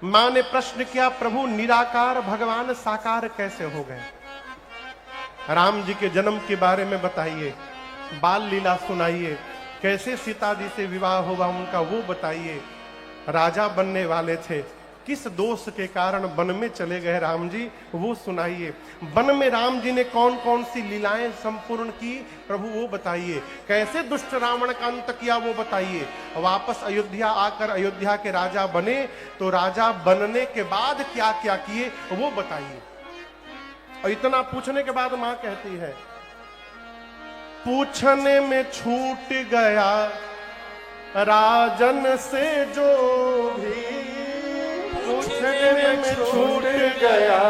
मां ने प्रश्न किया, प्रभु निराकार भगवान साकार कैसे हो गए? राम जी के जन्म के बारे में बताइए, बाल लीला सुनाइए, कैसे सीता जी से विवाह हुआ उनका वो बताइए। राजा बनने वाले थे, किस दोष के कारण वन में चले गए राम जी, वो सुनाइए। वन में राम जी ने कौन कौन सी लीलाएं संपूर्ण की, प्रभु वो बताइए। कैसे दुष्ट रावण का अंत किया, वो बताइए। वापस अयोध्या आकर अयोध्या के राजा बने, तो राजा बनने के बाद क्या क्या किए, वो बताइए। और इतना पूछने के बाद मां कहती है, पूछने में छूट गया राजन से जो भी, पूछने में छूट गया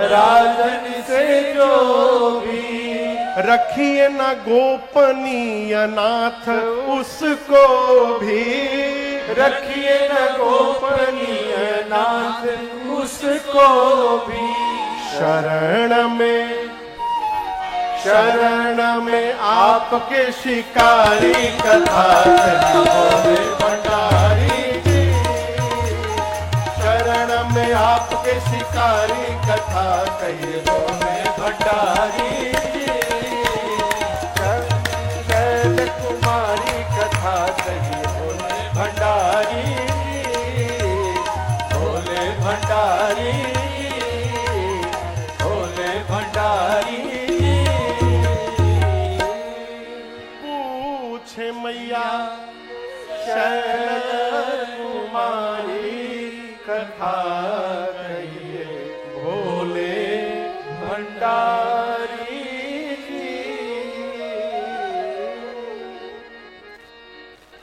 राजन से जो भी, रखिए न गोपनीय नाथ उसको भी, रखिए न गोपनीय नाथ उसको भी। शरण में आपके शिकारी कथा बोले भंडारी जी, शरण में आपके शिकारी कथा कहिए बोले भंडारी जी, शैल कुमारी कथा कहिए बोले भंडारी जी, बोले भंडारी, बोले भंडारी। पूछे मैया शैल कुमारी कथा कहिए भोले भंडारी जी।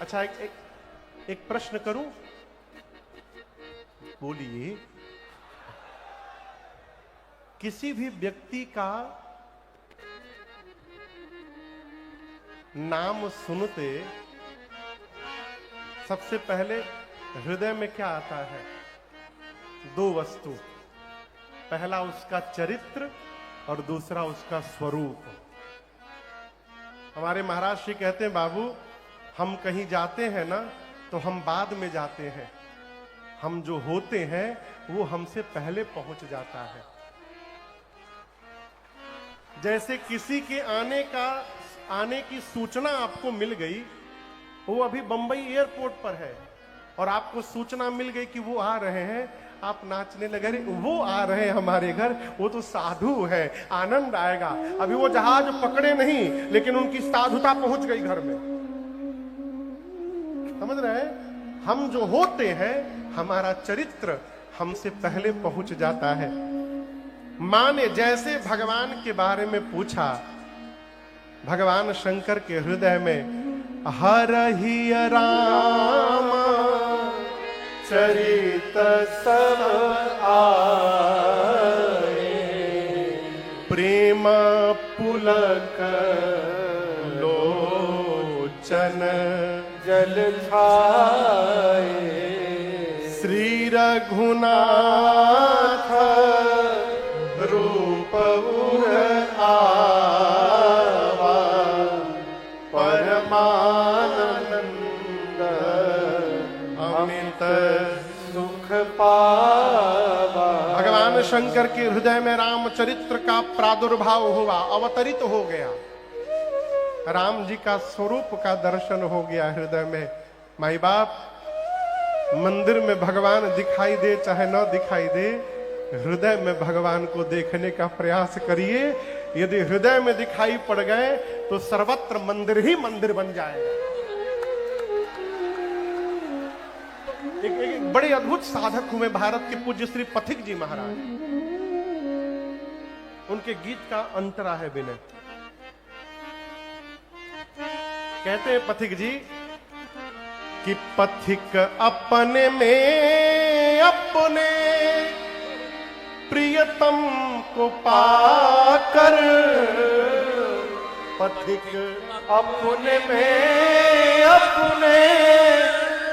अच्छा, एक प्रश्न करूं, बोलिए। किसी भी व्यक्ति का नाम सुनते सबसे पहले हृदय में क्या आता है? दो वस्तु, पहला उसका चरित्र और दूसरा उसका स्वरूप। हमारे महाराज श्री कहते हैं, बाबू हम कहीं जाते हैं ना, तो हम बाद में जाते हैं, हम जो होते हैं वो हमसे पहले पहुंच जाता है। जैसे किसी के आने की सूचना आपको मिल गई, वो अभी बंबई एयरपोर्ट पर है और आपको सूचना मिल गई कि वो आ रहे हैं, आप नाचने लगे, वो आ रहे हैं हमारे घर, वो तो साधु है, आनंद आएगा। अभी वो जहाज पकड़े नहीं, लेकिन उनकी साधुता पहुंच गई घर में। समझ रहे हैं? हम जो होते हैं, हमारा चरित्र हमसे पहले पहुंच जाता है। मां ने जैसे भगवान के बारे में पूछा, भगवान शंकर के हृदय में हरहि राम चरित सब आए, प्रेम पुलक लोचन जल छाए, श्री रघुनाथ रूप उर आवा, परमानंद अमित सुख पावा। भगवान शंकर के हृदय में रामचरित्र का प्रादुर्भाव हुआ, अवतरित हो गया। राम जी का स्वरूप का दर्शन हो गया हृदय में। माई बाप, मंदिर में भगवान दिखाई दे चाहे न दिखाई दे, हृदय में भगवान को देखने का प्रयास करिए। यदि हृदय में दिखाई पड़ गए तो सर्वत्र मंदिर ही मंदिर बन जाएगा। एक बड़े अद्भुत साधक हुए भारत के पूज्य श्री पथिक जी महाराज। उनके गीत का अंतरा है विनय। कहते हैं पथिक जी कि पथिक अपने में अपने प्रियतम को पाकर, पथिक अपने में अपने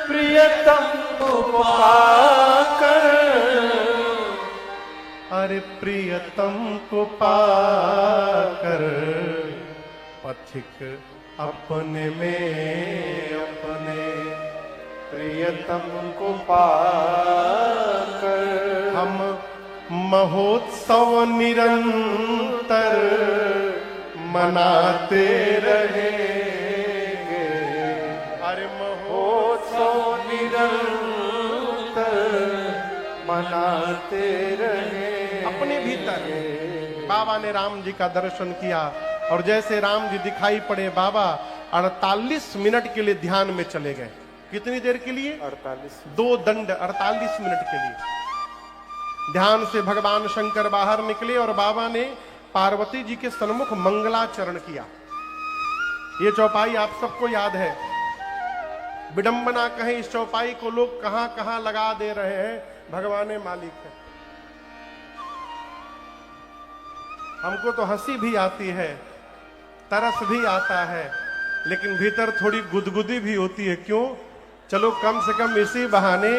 प्रियतम को पाकर, अरे प्रियतम को पाकर, पथिक अपने में अपने प्रियतम को पाकर, महोत्सव निरंतर मनाते रहेंगे। अरे महोत्सव निरंतर मनाते रहेंगे। अपने भीतर बाबा ने राम जी का दर्शन किया और जैसे राम जी दिखाई पड़े बाबा 48 मिनट के लिए ध्यान में चले गए। कितनी देर के लिए? 48। 2 दंड 48 मिनट के लिए ध्यान से भगवान शंकर बाहर निकले और बाबा ने पार्वती जी के सन्मुख मंगलाचरण किया। ये चौपाई आप सबको याद है। विडंबना कहें इस चौपाई को लोग कहां कहां लगा दे रहे हैं, भगवान मालिक है। हमको तो हंसी भी आती है, तरस भी आता है, लेकिन भीतर थोड़ी गुदगुदी भी होती है। क्यों? चलो कम से कम इसी बहाने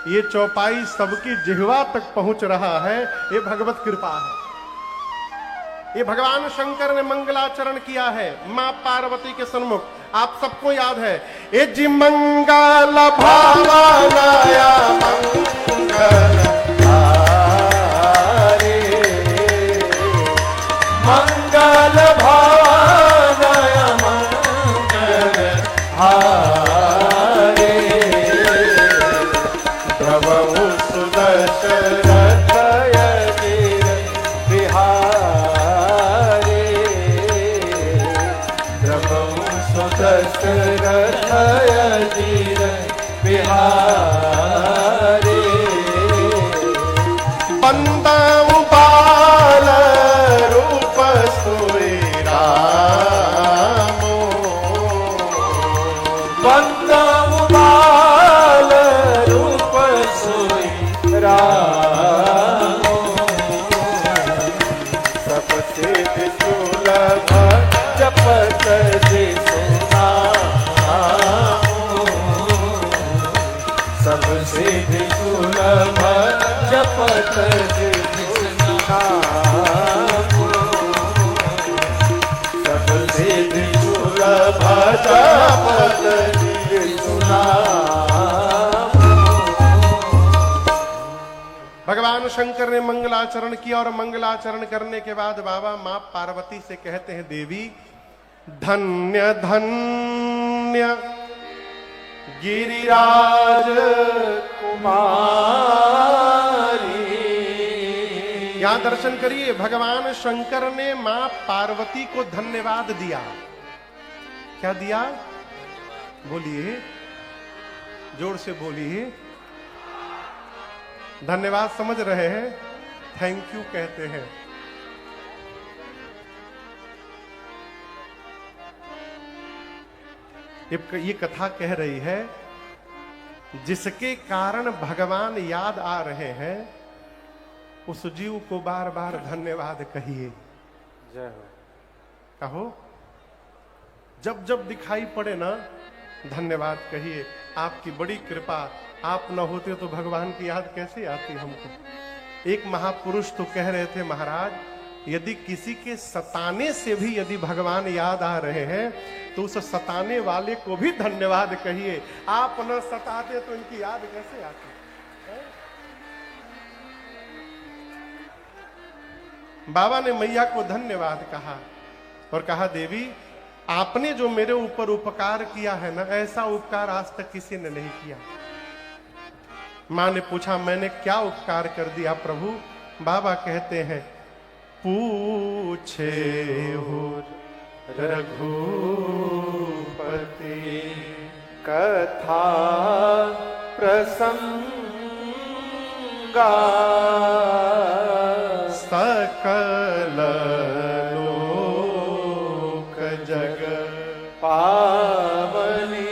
ये चौपाई सबकी जिह्वा तक पहुंच रहा है, ये भगवत कृपा है। ये भगवान शंकर ने मंगलाचरण किया है मां पार्वती के सन्मुख। आप सबको याद है, ये जी मंगल भावनाया मंगल हारे, मंगल भावनाया मंगल हारे, प्रभु सुदशरथ यदीर बिहारे, प्रभु सुदशरथ यदीर बिहारे, बंदाऊ बाल रूप सोई रामो, बंदाऊ बाल रूप सोई रामो, सबसे सुलभ जपत जिसु नामो, सबसे सुलभ जपत जिसु नामो, सबसे सुलभ जपत जिसु नामो। भगवान शंकर ने मंगलाचरण किया और मंगलाचरण करने के बाद बाबा मां पार्वती से कहते हैं, देवी धन्य धन्य गिरिराज कुमारी। यहां दर्शन करिए, भगवान शंकर ने मां पार्वती को धन्यवाद दिया। क्या दिया? बोलिए, जोर से बोलिए। धन्यवाद समझ रहे हैं? थैंक यू कहते हैं। ये कथा कह रही है, जिसके कारण भगवान याद आ रहे हैं उस जीव को बार बार धन्यवाद कहिए। जय हो। कहो, जब जब दिखाई पड़े ना धन्यवाद कहिए। आपकी बड़ी कृपा, आप न होते तो भगवान की याद कैसे आती हमको। एक महापुरुष तो कह रहे थे, महाराज यदि किसी के सताने से भी यदि भगवान याद आ रहे हैं तो उस सताने वाले को भी धन्यवाद कहिए। आप न सताते तो इनकी याद कैसे आती है? बाबा ने मैया को धन्यवाद कहा और कहा, देवी आपने जो मेरे ऊपर उपकार किया है ना, ऐसा उपकार आज तक किसी ने नहीं किया। मां ने पूछा, मैंने क्या उपकार कर दिया प्रभु? बाबा कहते हैं, पूछे हो रघुपति कथा प्रसंगा, सकल लोक जग पावनी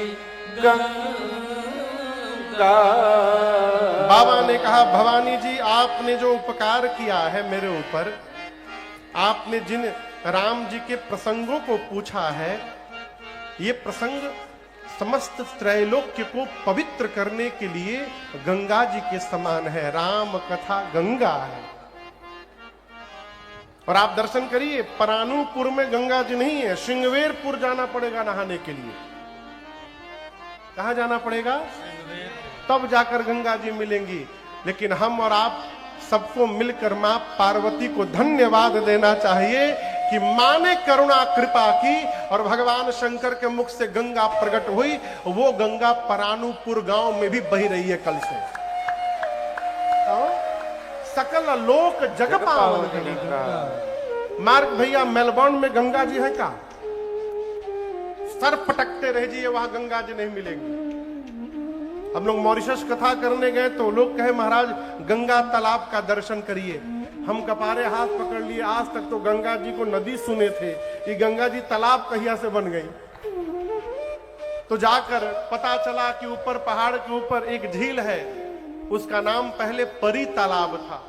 गंगा। बाबा ने कहा, भवानी जी आपने जो उपकार किया है मेरे ऊपर, आपने जिन राम जी के प्रसंगों को पूछा है, ये प्रसंग समस्त त्रैलोक्य को पवित्र करने के लिए गंगा जी के समान है। राम कथा गंगा है। और आप दर्शन करिए, परानुपुर में गंगा जी नहीं है, श्रृंगवेरपुर जाना पड़ेगा नहाने के लिए। कहां जाना पड़ेगा? तब जाकर गंगा जी मिलेंगी। लेकिन हम और आप सबको मिलकर मां पार्वती को धन्यवाद देना चाहिए कि मां ने करुणा कृपा की और भगवान शंकर के मुख से गंगा प्रकट हुई। वो गंगा परानुपुर गांव में भी बही रही है कल से। सकल लोक जग पावन गंगा। मार्क भैया मेलबर्न में गंगा जी है का? सर पटकते रह जाइए, वहां गंगा जी नहीं मिलेंगी। हम लोग मॉरिशस कथा करने गए तो लोग कहे महाराज गंगा तालाब का दर्शन करिए। हम कपारे हाथ पकड़ लिए, आज तक तो गंगा जी को नदी सुने थे, ये गंगा जी तालाब कहिया से बन गई। तो जाकर पता चला कि ऊपर पहाड़ के ऊपर एक झील है, उसका नाम पहले परी तालाब था।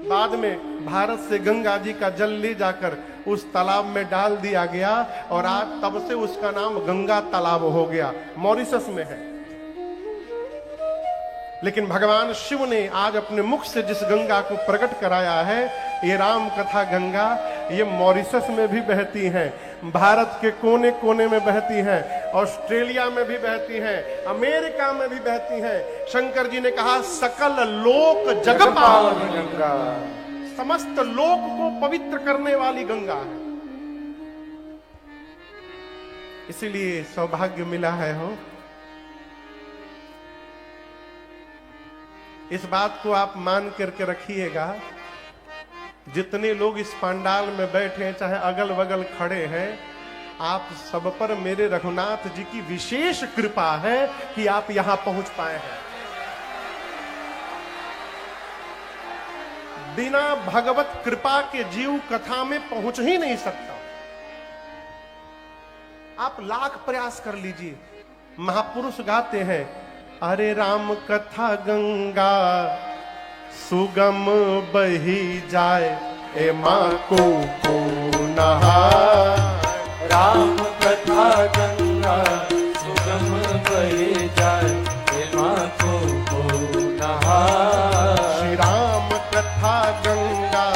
बाद में भारत से गंगा जी का जल ले जाकर उस तालाब में डाल दिया गया और आज तब से उसका नाम गंगा तालाब हो गया। मॉरिशस में है। लेकिन भगवान शिव ने आज अपने मुख से जिस गंगा को प्रकट कराया है, ये राम कथा गंगा, ये मॉरिशस में भी बहती हैं, भारत के कोने कोने में बहती हैं, ऑस्ट्रेलिया में भी बहती हैं, अमेरिका में भी बहती हैं। शंकर जी ने कहा सकल लोक जग पावन गंगा, समस्त लोक को पवित्र करने वाली गंगा है। इसीलिए सौभाग्य मिला है हो। इस बात को आप मान करके रखिएगा, जितने लोग इस पंडाल में बैठे हैं, चाहे अगल बगल खड़े हैं, आप सब पर मेरे रघुनाथ जी की विशेष कृपा है कि आप यहां पहुंच पाए हैं। बिना भगवत कृपा के जीव कथा में पहुंच ही नहीं सकता। आप लाख प्रयास कर लीजिए। महापुरुष गाते हैं, अरे राम कथा गंगा सुगम बही जाए, ए माँ को नहा। राम कथा गंगा सुगम बही जाए, ए माँ को नहा। श्री राम कथा गंगा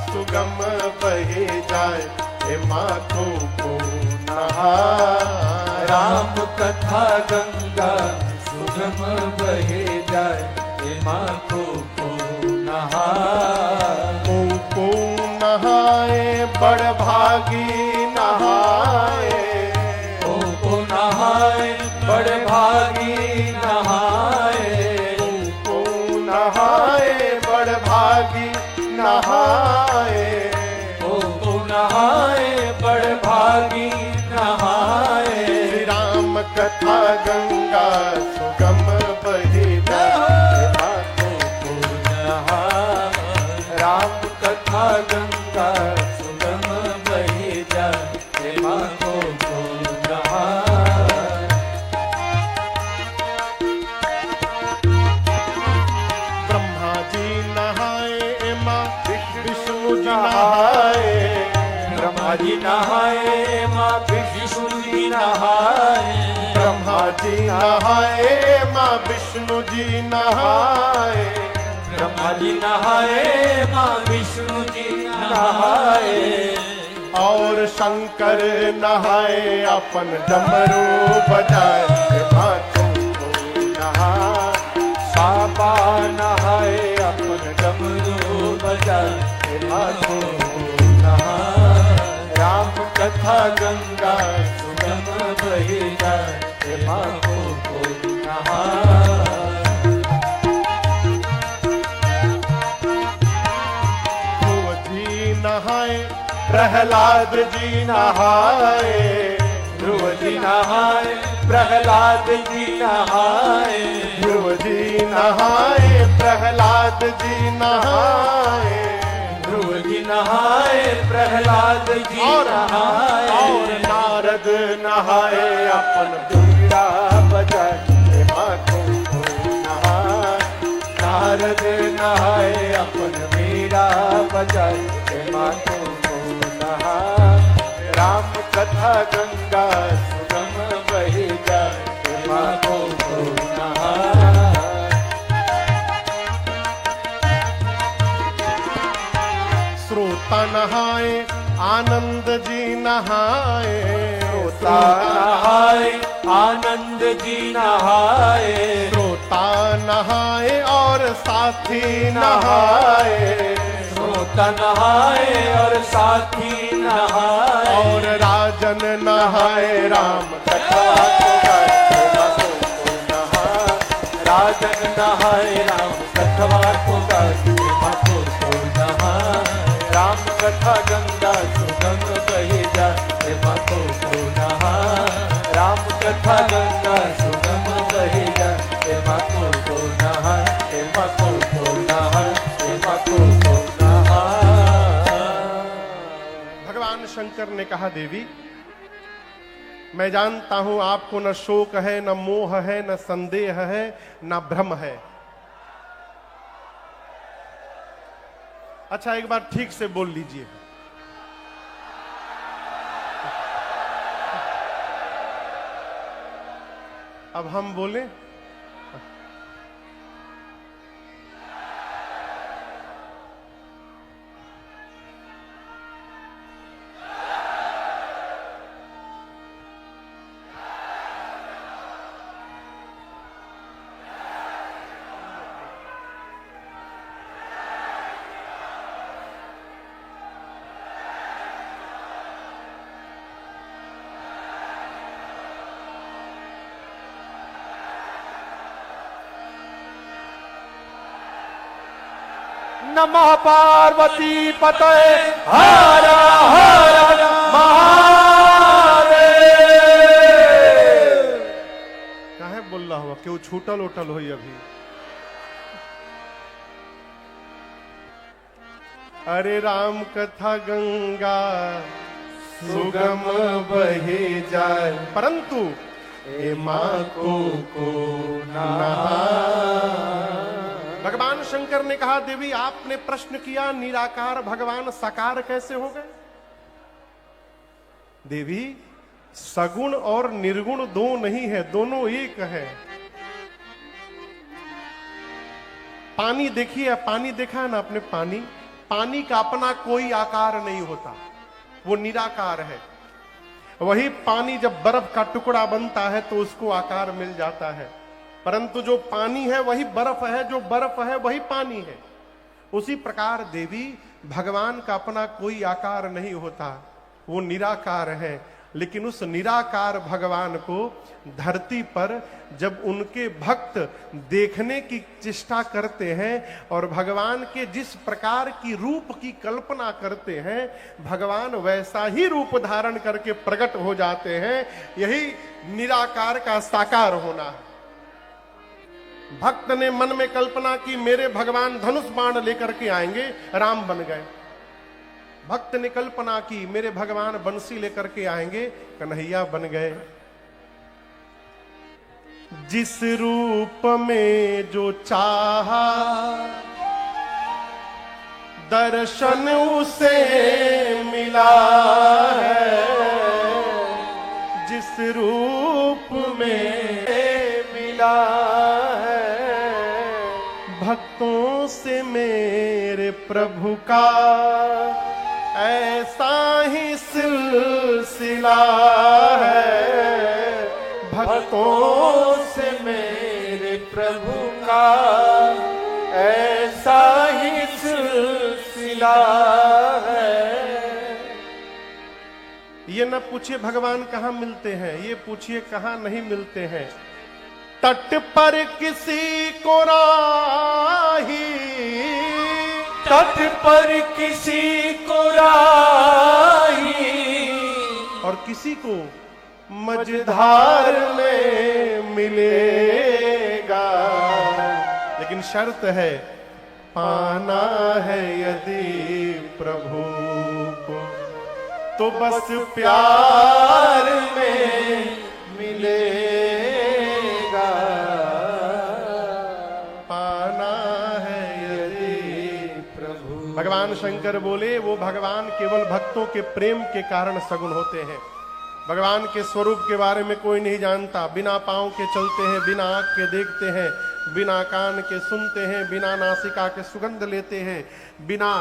सुगम बही जाए, ए माँ को नहा। राम कथा गंगा सुगम बहे जाए, ए माँ को नहा। को नहाए बड़ भागी नहाए, को नहाए बड़ भागी नहाए। को नहाए बड़ भागी नहाए। को नहाए बड़ भागी नहाए। श्री राम कथा गंगा सुगम बही जाए, माँ को नहा। राम कथा गंगा सुगम बही जाए, माँ को नहा। ब्रह्मा जी नहाए, माँ विष्णु जी नहाए। ब्रह्मा जी नहाए, माँ विष्णु जी नहाए। ब्रह्मा जी नहाए, माँ विष्णु जी नहाए। ब्रह्मा जी नहाए, माँ विष्णु जी नहाए। और शंकर नहाए, अपन डमरू बजाए, माँ को नहा। बाबा नहाए, अपन डमरू बजाए, माँ को नहा। राम कथा गंगा सुगम बही जाए, माँ को नहा। ध्रुव जी नहाए, प्रहलाद जी नहाए। ध्रुव जी नहाए, प्रहलाद जी नहाए। ध्रुव जी नहाए, प्रहलाद जी नहाए। ध्रुव जी नहाए, प्रहलाद जी नहाए। और नारद नहाए, अपन बीड़ा बजाए, माँ को नहा। नारद नहाए, अपन बीड़ा बजाए, माँ को नहा। राम कथा गंगा सुगम बही जाए, माँ को नहा। श्रोता नहाए, आनंद जी नहाए। श्रोता नहाए, आनंद जी नहाए। श्रोता श्रोता नहाए और साथी नहाए, श्रोता नहाए और साथी नहाए, और राजन नहाए राम कथा को गाए को नहाए, राजन नहाए राम कथा को गाए को नहाए, राम कथा गंगा सुगम बही जाए को नहाए, राम कथा गंगा सुगम बही जाए को नहाए को नहाए को नहाए। भगवान शंकर ने कहा, देवी मैं जानता हूं आपको न शोक है, न मोह है, न संदेह है, न भ्रम है। अच्छा, एक बार ठीक से बोल लीजिए। अब हम बोले, नमः पार्वती पतये हर हर महादेव। काहे बोल रहा हुआ, क्यों छूटल उटल हुई अभी? अरे राम कथा गंगा सुगम बही जाए, परंतु ए माँ को नहा। भगवान शंकर ने कहा, देवी आपने प्रश्न किया निराकार भगवान साकार कैसे हो गए? देवी सगुण और निर्गुण दो नहीं है, दोनों एक है। पानी देखिए, पानी देखा है ना आपने? पानी का अपना कोई आकार नहीं होता, वो निराकार है। वही पानी जब बर्फ का टुकड़ा बनता है तो उसको आकार मिल जाता है, परंतु जो पानी है वही बर्फ है, जो बर्फ है वही पानी है। उसी प्रकार देवी भगवान का अपना कोई आकार नहीं होता, वो निराकार है। लेकिन उस निराकार भगवान को धरती पर जब उनके भक्त देखने की चेष्टा करते हैं और भगवान के जिस प्रकार की रूप की कल्पना करते हैं, भगवान वैसा ही रूप धारण करके प्रकट हो जाते हैं। यही निराकार का साकार होना है। भक्त ने मन में कल्पना की मेरे भगवान धनुष बाण लेकर के आएंगे, राम बन गए। भक्त ने कल्पना की मेरे भगवान बंसी लेकर के आएंगे, कन्हैया बन गए। जिस रूप में जो चाहा दर्शन उसे मिला है, जिस रूप में मिला भक्तों से मेरे प्रभु का ऐसा ही सिलसिला है। भक्तों से मेरे प्रभु का ऐसा ही सिलसिला है। ये न पूछिए भगवान कहाँ मिलते हैं, ये पूछिए कहाँ नहीं मिलते हैं। तट पर किसी को राही, तट पर किसी को राही, और किसी को मझधार में मिलेगा। लेकिन शर्त है, पाना है यदि प्रभु को तो बस प्यार में मिलेगा। भगवान शंकर बोले, वो भगवान केवल भक्तों के प्रेम के कारण सगुण होते हैं। भगवान के स्वरूप के बारे में कोई नहीं जानता। बिना पांव के चलते हैं, बिना आंख के देखते हैं, बिना कान के सुनते हैं, बिना नासिका के सुगंध लेते हैं, बिना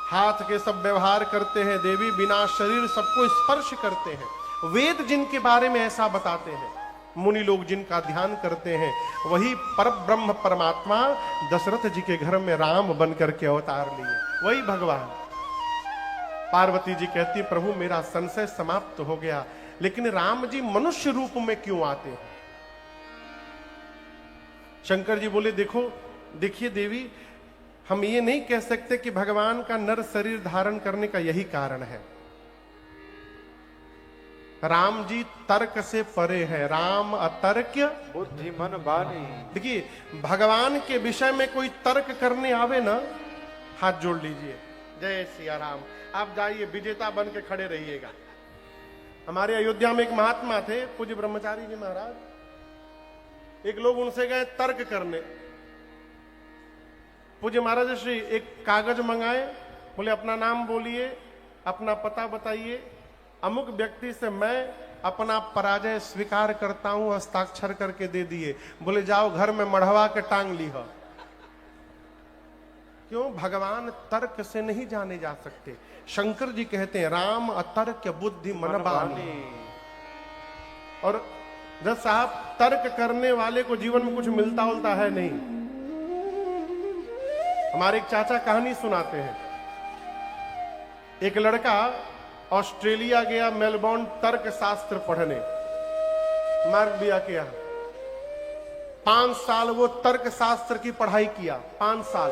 हाथ के सब व्यवहार करते हैं देवी, बिना शरीर सबको स्पर्श करते हैं। वेद जिनके बारे में ऐसा बताते हैं, मुनि लोग जिनका ध्यान करते हैं, वही पर ब्रह्म परमात्मा दशरथ जी के घर में राम बन करके अवतार लिए, वही भगवान। पार्वती जी कहती प्रभु मेरा संशय समाप्त हो गया, लेकिन राम जी मनुष्य रूप में क्यों आते हैं? शंकर जी बोले देखिए देवी, हम ये नहीं कह सकते कि भगवान का नर शरीर धारण करने का यही कारण है। राम जी तर्क से परे है, राम अतर्क्य बुद्धि मन बानी। देखिए भगवान के विषय में कोई तर्क करने आवे ना, हाथ जोड़ लीजिए, जय सिया राम। आप जाइए विजेता बन के खड़े रहिएगा। हमारे अयोध्या में एक महात्मा थे, पूज्य ब्रह्मचारी जी महाराज। एक लोग उनसे गए तर्क करने। पूज्य महाराज श्री एक कागज मंगाए, बोले अपना नाम बोलिए, अपना पता बताइए, अमुक व्यक्ति से मैं अपना पराजय स्वीकार करता हूं, हस्ताक्षर करके दे दिए। बोले जाओ घर में मढ़वा के टांग ली हो। क्यों? भगवान तर्क से नहीं जाने जा सकते। शंकर जी कहते हैं राम अतर्क बुद्धि मन बानी। और जब साहब तर्क करने वाले को जीवन में कुछ मिलता उलता है नहीं। हमारे एक चाचा कहानी सुनाते हैं, एक लड़का ऑस्ट्रेलिया गया, मेलबोर्न, तर्क शास्त्र पढ़ने, मार्क बिया किया। 5 साल वो तर्क शास्त्र की पढ़ाई किया, 5 साल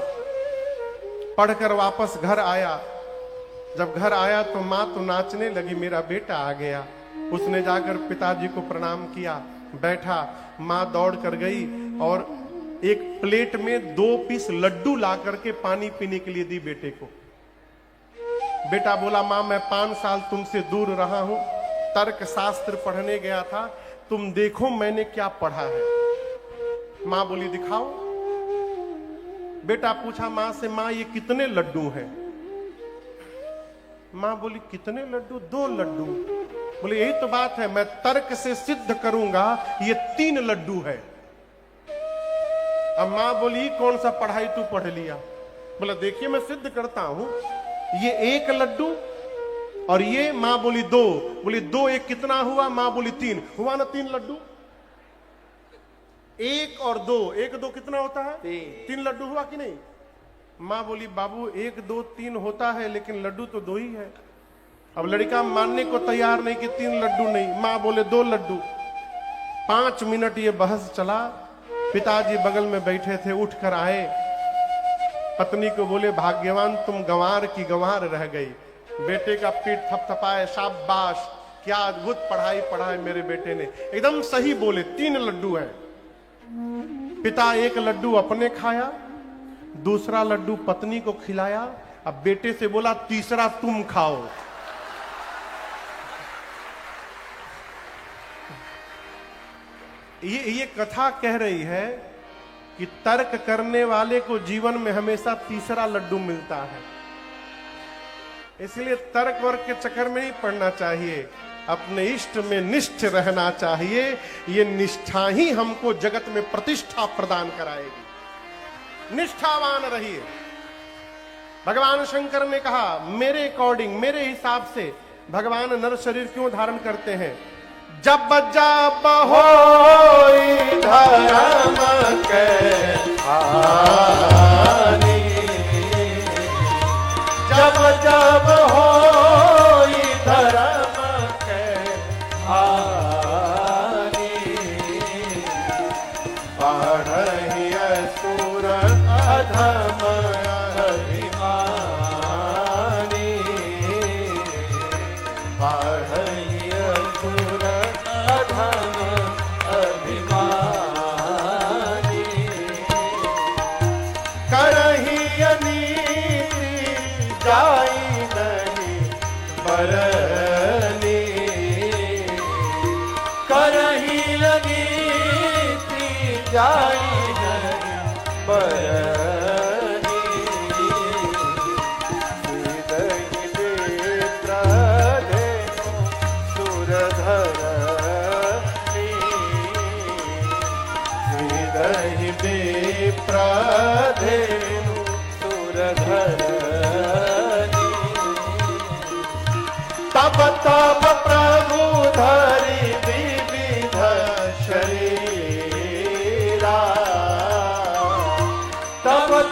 पढ़कर वापस घर आया। जब घर आया तो माँ तो नाचने लगी, मेरा बेटा आ गया। उसने जाकर पिताजी को प्रणाम किया, बैठा। माँ दौड़ कर गई और एक प्लेट में 2 पीस लड्डू ला करके पानी पीने के लिए दी बेटे को। बेटा बोला माँ मैं 5 साल तुमसे दूर रहा हूं, तर्क शास्त्र पढ़ने गया था, तुम देखो मैंने क्या पढ़ा है। माँ बोली दिखाओ। बेटा पूछा माँ से, माँ ये कितने लड्डू हैं? माँ बोली कितने लड्डू? 2 लड्डू। बोले यही तो बात है, मैं तर्क से सिद्ध करूंगा ये 3 लड्डू है। अब माँ बोली कौन सा पढ़ाई तू पढ़ लिया? बोला देखिए मैं सिद्ध करता हूं, ये 1 लड्डू और ये, माँ बोली 2। बोली 2 1 कितना हुआ? माँ बोली 3 हुआ ना, 3 लड्डू। 1 और 2, 1 2 कितना होता है? 3 लड्डू हुआ कि नहीं? माँ बोली बाबू 1 2 3 होता है, लेकिन लड्डू तो 2 ही है। अब लड़का मानने को तैयार नहीं कि 3 लड्डू नहीं। माँ बोले 2 लड्डू। 5 मिनट ये बहस चला। पिताजी बगल में बैठे थे, उठ कर आए, पत्नी को बोले भाग्यवान तुम गंवार की गंवार रह गई। बेटे का पीठ थपथपाए, शाबाश क्या अद्भुत पढ़ाई पढ़ा है मेरे बेटे ने, एकदम सही बोले। 3 लड्डू है। पिता 1 लड्डू अपने खाया, दूसरा लड्डू पत्नी को खिलाया। अब बेटे से बोला तीसरा तुम खाओ। ये कथा कह रही है कि तर्क करने वाले को जीवन में हमेशा तीसरा लड्डू मिलता है। इसलिए तर्क वर्क के चक्कर में नहीं पड़ना चाहिए, अपने इष्ट में निष्ठ रहना चाहिए। ये निष्ठा ही हमको जगत में प्रतिष्ठा प्रदान कराएगी। निष्ठावान रहिए। भगवान शंकर ने कहा मेरे अकॉर्डिंग, मेरे हिसाब से भगवान नर शरीर क्यों धारण करते हैं? जब जब होई धर्म के हानि, जब जब होई धर्म के हानि, बढ़हि असुर अधम अभिमानी, बढ़हि असुर अधम अभिमानी, करहि अनीति जाई नहीं बरनी, करही अनीति जाई नहीं बरनी, हृदय नेत्र धेनु सुरधरनी, हृदय विप्र धेनु सुरधरनी, तब तब प्रभु धरि विविध शरीर,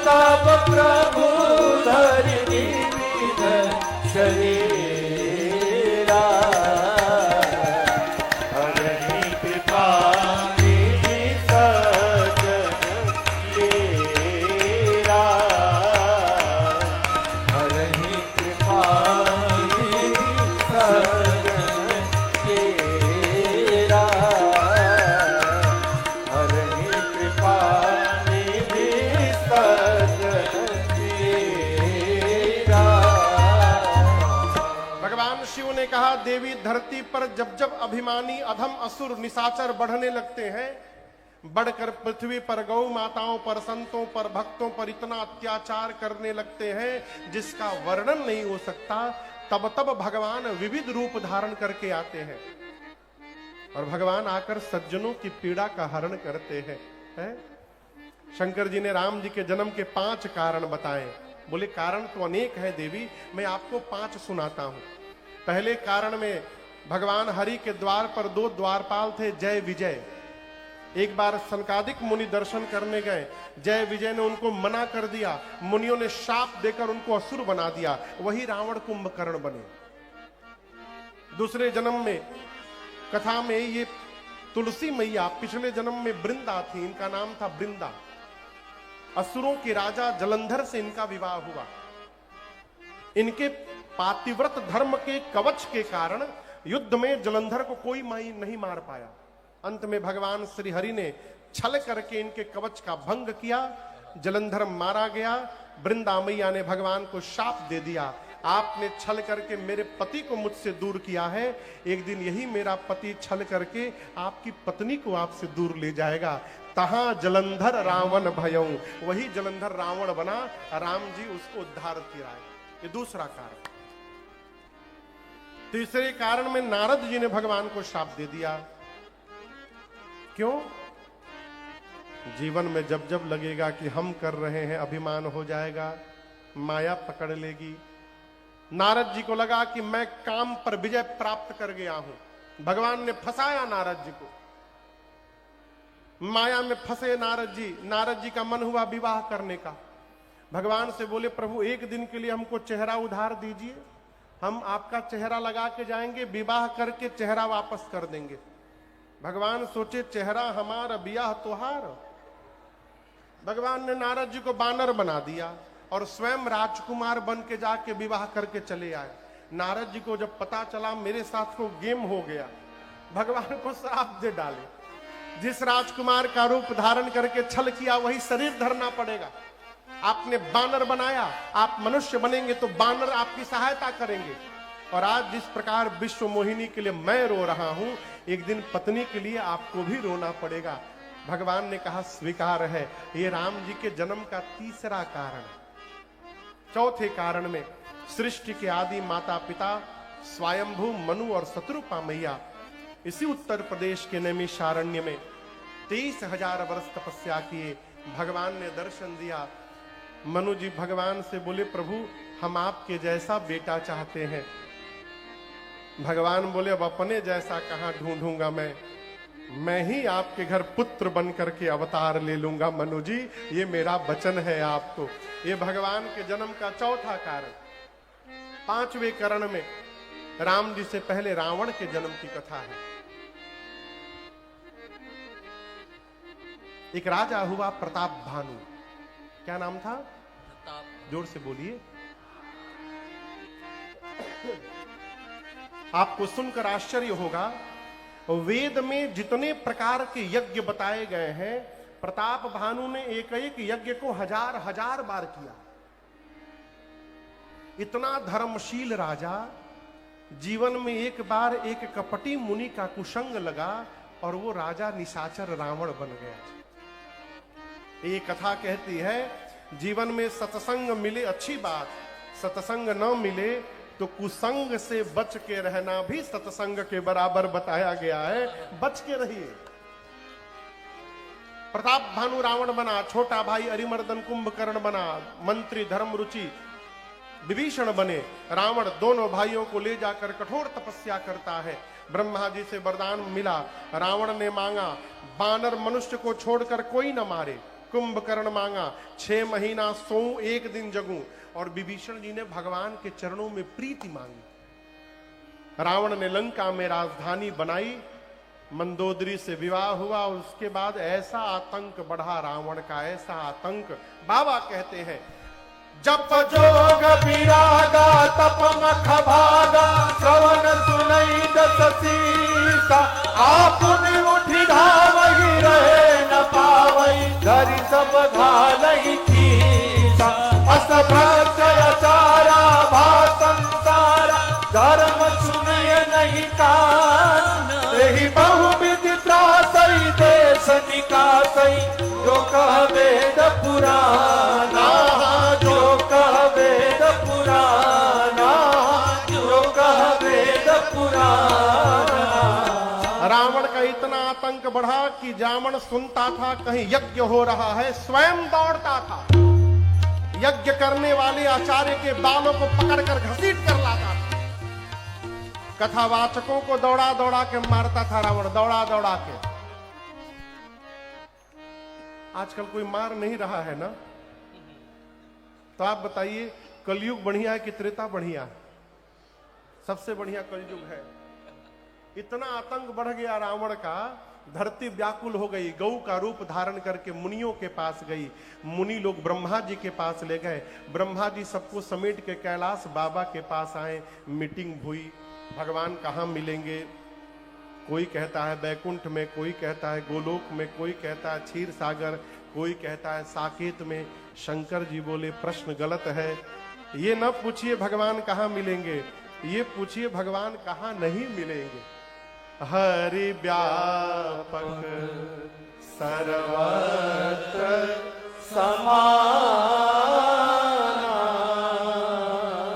प्रताप प्रभु धरि शरीरा हरहि कृपा निधि सजन तेरा हरहि कृपा निधि सजन तेरा हरहि कृपा निधि सजन तेरा। भगवान शिव ने कहा, देवी धरती पर जब जब अभिमानी अधम असुर निशाचर बढ़ने लगते हैं, बढ़कर पृथ्वी पर गौ माताओं पर, संतों पर, भक्तों पर इतना अत्याचार करने लगते हैं जिसका वर्णन नहीं हो सकता, तब तब भगवान विविध रूप धारण करके आते हैं और भगवान आकर सज्जनों की पीड़ा का हरण करते हैं, हैं? शंकर जी ने राम जी के जन्म के 5 कारण बताए। बोले कारण तो अनेक है देवी, मैं आपको 5 सुनाता हूं। पहले कारण में भगवान हरि के द्वार पर 2 द्वारपाल थे, जय विजय। एक बार सनकादिक मुनि दर्शन करने गए, जय विजय ने उनको मना कर दिया, मुनियों ने शाप देकर उनको असुर बना दिया, वही रावण कुंभकर्ण बने। दूसरे जन्म में कथा में ये तुलसी मैया पिछले जन्म में वृंदा थी, इनका नाम था वृंदा। असुरों के राजा जलंधर से इनका विवाह हुआ। इनके पातिव्रत धर्म के कवच के कारण युद्ध में जलंधर को कोई नहीं मार पाया। अंत में भगवान श्री हरि ने छल करके इनके कवच का भंग किया, जलंधर मारा गया। वृंदा मैया ने भगवान को शाप दे दिया, आपने छल करके मेरे पति को मुझसे दूर किया है, एक दिन यही मेरा पति छल करके आपकी पत्नी को आपसे दूर ले जाएगा। तहां जलंधर रावण भयऊ, वही जलंधर रावण बना, राम जी उसको उद्धार किया। ये दूसरा कारण। तीसरे कारण में नारद जी ने भगवान को शाप दे दिया। क्यों? जीवन में जब जब लगेगा कि हम कर रहे हैं, अभिमान हो जाएगा, माया पकड़ लेगी। नारद जी को लगा कि मैं काम पर विजय प्राप्त कर गया हूं, भगवान ने फंसाया नारद जी को। माया में फंसे नारद जी का मन हुआ विवाह करने का। भगवान से बोले, प्रभु एक दिन के लिए हमको चेहरा उधार दीजिए, हम आपका चेहरा लगा के जाएंगे, विवाह करके चेहरा वापस कर देंगे। भगवान सोचे, चेहरा हमारा ब्याह तोहार। भगवान ने नारद जी को बानर बना दिया और स्वयं राजकुमार बन के जाके विवाह करके चले आए। नारद जी को जब पता चला मेरे साथ को गेम हो गया, भगवान को श्राप दे डाले, जिस राजकुमार का रूप धारण करके छल किया वही शरीर धरना पड़ेगा। आपने बानर बनाया, आप मनुष्य बनेंगे तो बानर आपकी सहायता करेंगे। और आज जिस प्रकार विश्व मोहिनी के लिए मैं रो रहा हूं, एक दिन पत्नी के लिए आपको भी रोना पड़ेगा। भगवान ने कहा स्वीकार है। ये राम जी के जन्म का तीसरा कारण। चौथे कारण में सृष्टि के आदि माता पिता स्वयंभू मनु और शत्रुपा मैया इसी उत्तर प्रदेश के नैमिषारण्य में 23,000 वर्ष तपस्या किए। भगवान ने दर्शन दिया। मनु जी भगवान से बोले, प्रभु हम आपके जैसा बेटा चाहते हैं। भगवान बोले, अब अपने जैसा कहां ढूंढूंगा मैं ही आपके घर पुत्र बन करके अवतार ले लूंगा। मनु जी ये मेरा वचन है आपको। ये भगवान के जन्म का चौथा कारण। पांचवें करण में राम जी से पहले रावण के जन्म की कथा है। एक राजा हुआ प्रताप भानु। क्या नाम था? प्रताप। जोर से बोलिए। आपको सुनकर आश्चर्य होगा, वेद में जितने प्रकार के यज्ञ बताए गए हैं, प्रताप भानु ने एक एक यज्ञ को 1000 बार किया। इतना धर्मशील राजा, जीवन में एक बार एक कपटी मुनि का कुसंग लगा और वो राजा निशाचर रावण बन गया। ये कथा कहती है, जीवन में सत्संग मिले अच्छी बात, सत्संग न मिले तो कुसंग से बच के रहना भी सत्संग के बराबर बताया गया है। बच के रहिए। प्रताप भानु रावण बना, छोटा भाई अरिमर्दन कुंभकर्ण बना, मंत्री धर्मरुचि विभीषण बने। रावण दोनों भाइयों को ले जाकर कठोर तपस्या करता है। ब्रह्मा जी से वरदान मिला, रावण ने मांगा बानर मनुष्य को छोड़कर कोई न मारे, कुंभकर्ण मांगा 6 महीना सोऊं 1 दिन जगूं, और विभीषण जी ने भगवान के चरणों में प्रीति मांगी। रावण ने लंका में राजधानी बनाई, मंदोदरी से विवाह हुआ, और उसके बाद ऐसा आतंक बढ़ा रावण का, ऐसा आतंक। बाबा कहते हैं जप जोग विरागा तप मख भागा, श्रवण सुनई दस सीसा, आपुनि उठि धावहि रहे न पावई, धरि सब घालहि कीसा, अस भ्रष्ट अचारा भा संसारा, धर्म सुनय नहीं कान, एहि बहुविध त्रासई देश निकासई, जो कह वेद पुराना, जो कह वेद पुराना, जो कह वेद पुराना। रावण का इतना आतंक बढ़ा कि जामन सुनता था कहीं यज्ञ हो रहा है, स्वयं दौड़ता था, यज्ञ करने वाले आचार्य के बालों को पकड़कर घसीट कर लाता था, कथावाचकों को दौड़ा दौड़ा के मारता था रावण, दौड़ा दौड़ा के। आजकल कोई मार नहीं रहा है ना, तो आप बताइए कलयुग बढ़िया है कि त्रेता बढ़िया? सबसे बढ़िया कलयुग है। इतना आतंक बढ़ गया रावण का, धरती व्याकुल हो गई, गौ का रूप धारण करके मुनियों के पास गई, मुनि लोग ब्रह्मा जी के पास ले गए, ब्रह्मा जी सबको समेट के कैलाश बाबा के पास आए, मीटिंग हुई, भगवान कहाँ मिलेंगे? कोई कहता है बैकुंठ में, कोई कहता है गोलोक में, कोई कहता है क्षीर सागर, कोई कहता है साकेत में। शंकर जी बोले प्रश्न गलत है, ये न पूछिए भगवान कहाँ मिलेंगे, ये पूछिए भगवान कहाँ नहीं मिलेंगे। हरि व्यापक सर्वत्र समाना,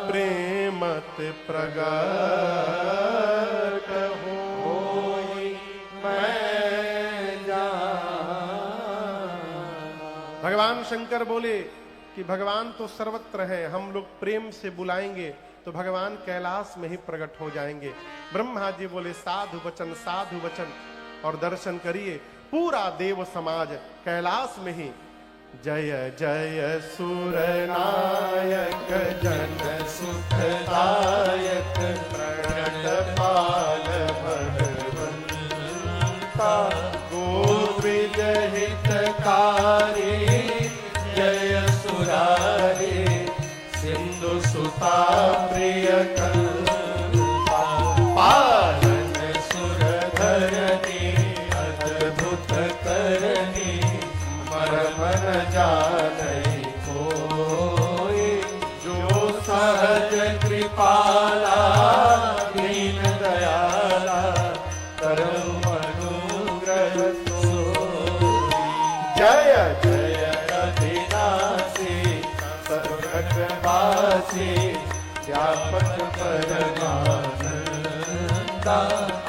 प्रेमत प्रगट होई मैं जाना। भगवान शंकर बोले कि भगवान तो सर्वत्र है, हम लोग प्रेम से बुलाएंगे तो भगवान कैलाश में ही प्रकट हो जाएंगे। ब्रह्मा जी बोले साधु वचन, साधु वचन, और दर्शन करिए पूरा देव समाज कैलाश में ही। जय जय सुर नायक जन सुखदायक प्रणतपाल भगवंता, गोविंद हितकारी जय सुरारी, सिंधु सुता प्रिय कंता, पालन सुर धरनी अद्भुत करनी, मर्म न जानई कोई, जो सहज कृपाला दीन दयाला, करम अनुग्रह सोई। जय जय अविनाशी सर्वगतवासी, व्यापक परमानंदा,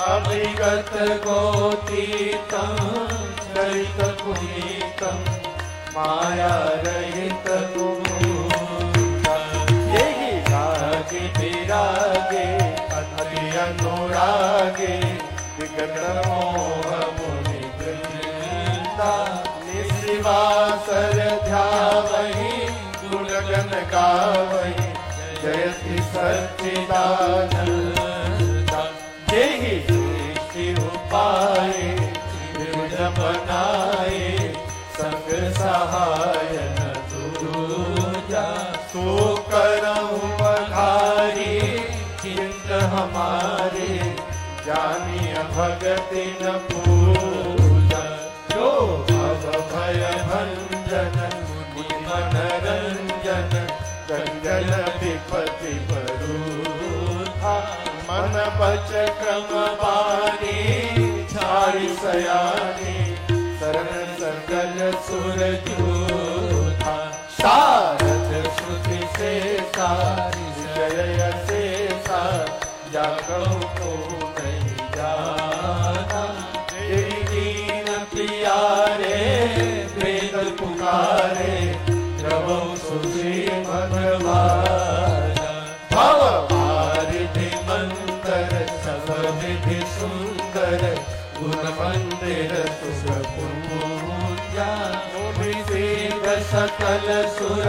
अभिगत गोतीतम चरित पुनीतम, माया रहित मुकुंदा, यही रागे विरागे अति अनुरागे, विगत मोह मुनि वृंदा, निशिवासर ध्यावहि गुणगन गावहि, जयति सच्चिदानंदा, जेहि सृष्टि उपाये त्रिभुज बनाए, संग सहाय न दूजा, सो करहु पधारी चित्त हमारे, जानिय भगति न पूजा, जो भव भय भंजन मुनि मनरंजन, गंजन विपति बरूथा, मन बच क्रम बानी, छाड़ी सयानी, शरण सकल सुर जूथा, शारद श्रुति शेषा जय शेषा, जागहु को नहीं जाना, तेरी दीन प्यारे वेद पुकारे, द्रवहु सुश्री भगवान, भव वारिधि मंतर सब विधि सुंदर, गुण मंदिर सुख पूजा, मुनि सकल सुर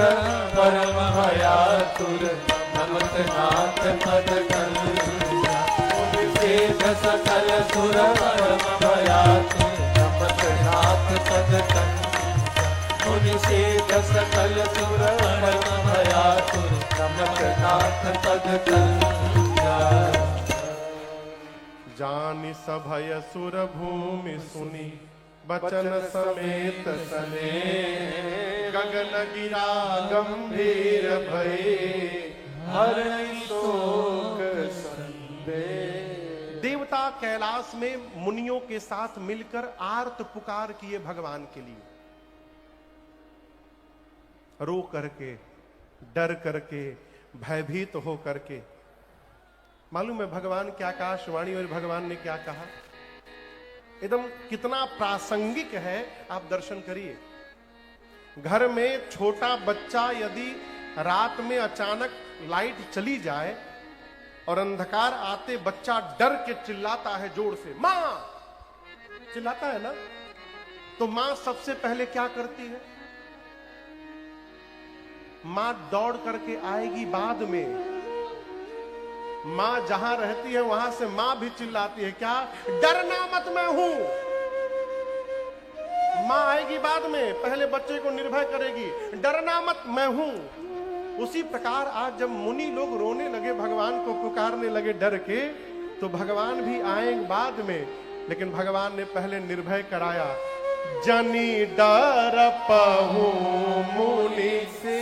परम भयातुर नमत नाथ पद कंजा मुनि सेठ सकल सुर परम भयातुर नमत नाथ पद कंजा मुनि सेठ सकल सुर परम भयातुर नमत नाथ पद कंजा जानि सभय सुर भूमि सुनी बचन समेत सने गगन गिरा गंभीर भये हरि शोक संदेह। देवता कैलाश में मुनियों के साथ मिलकर आर्त पुकार किए भगवान के लिए, रो करके, डर करके, भयभीत हो करके। मालूम है भगवान क्या कहा, शिवानी और भगवान ने क्या कहा, एकदम कितना प्रासंगिक है, आप दर्शन करिए। घर में छोटा बच्चा यदि रात में अचानक लाइट चली जाए और अंधकार आते बच्चा डर के चिल्लाता है जोर से, मां चिल्लाता है ना, तो मां सबसे पहले क्या करती है? मां दौड़ करके आएगी बाद में। मां जहां रहती है वहां से मां भी चिल्लाती है, क्या डरना मत मैं हूं। मां आएगी बाद में, पहले बच्चे को निर्भय करेगी, डरना मत मैं हूं। उसी प्रकार आज जब मुनि लोग रोने लगे, भगवान को पुकारने लगे डर के, तो भगवान भी आएंगे बाद में, लेकिन भगवान ने पहले निर्भय कराया। जनी डर पहु मुनि से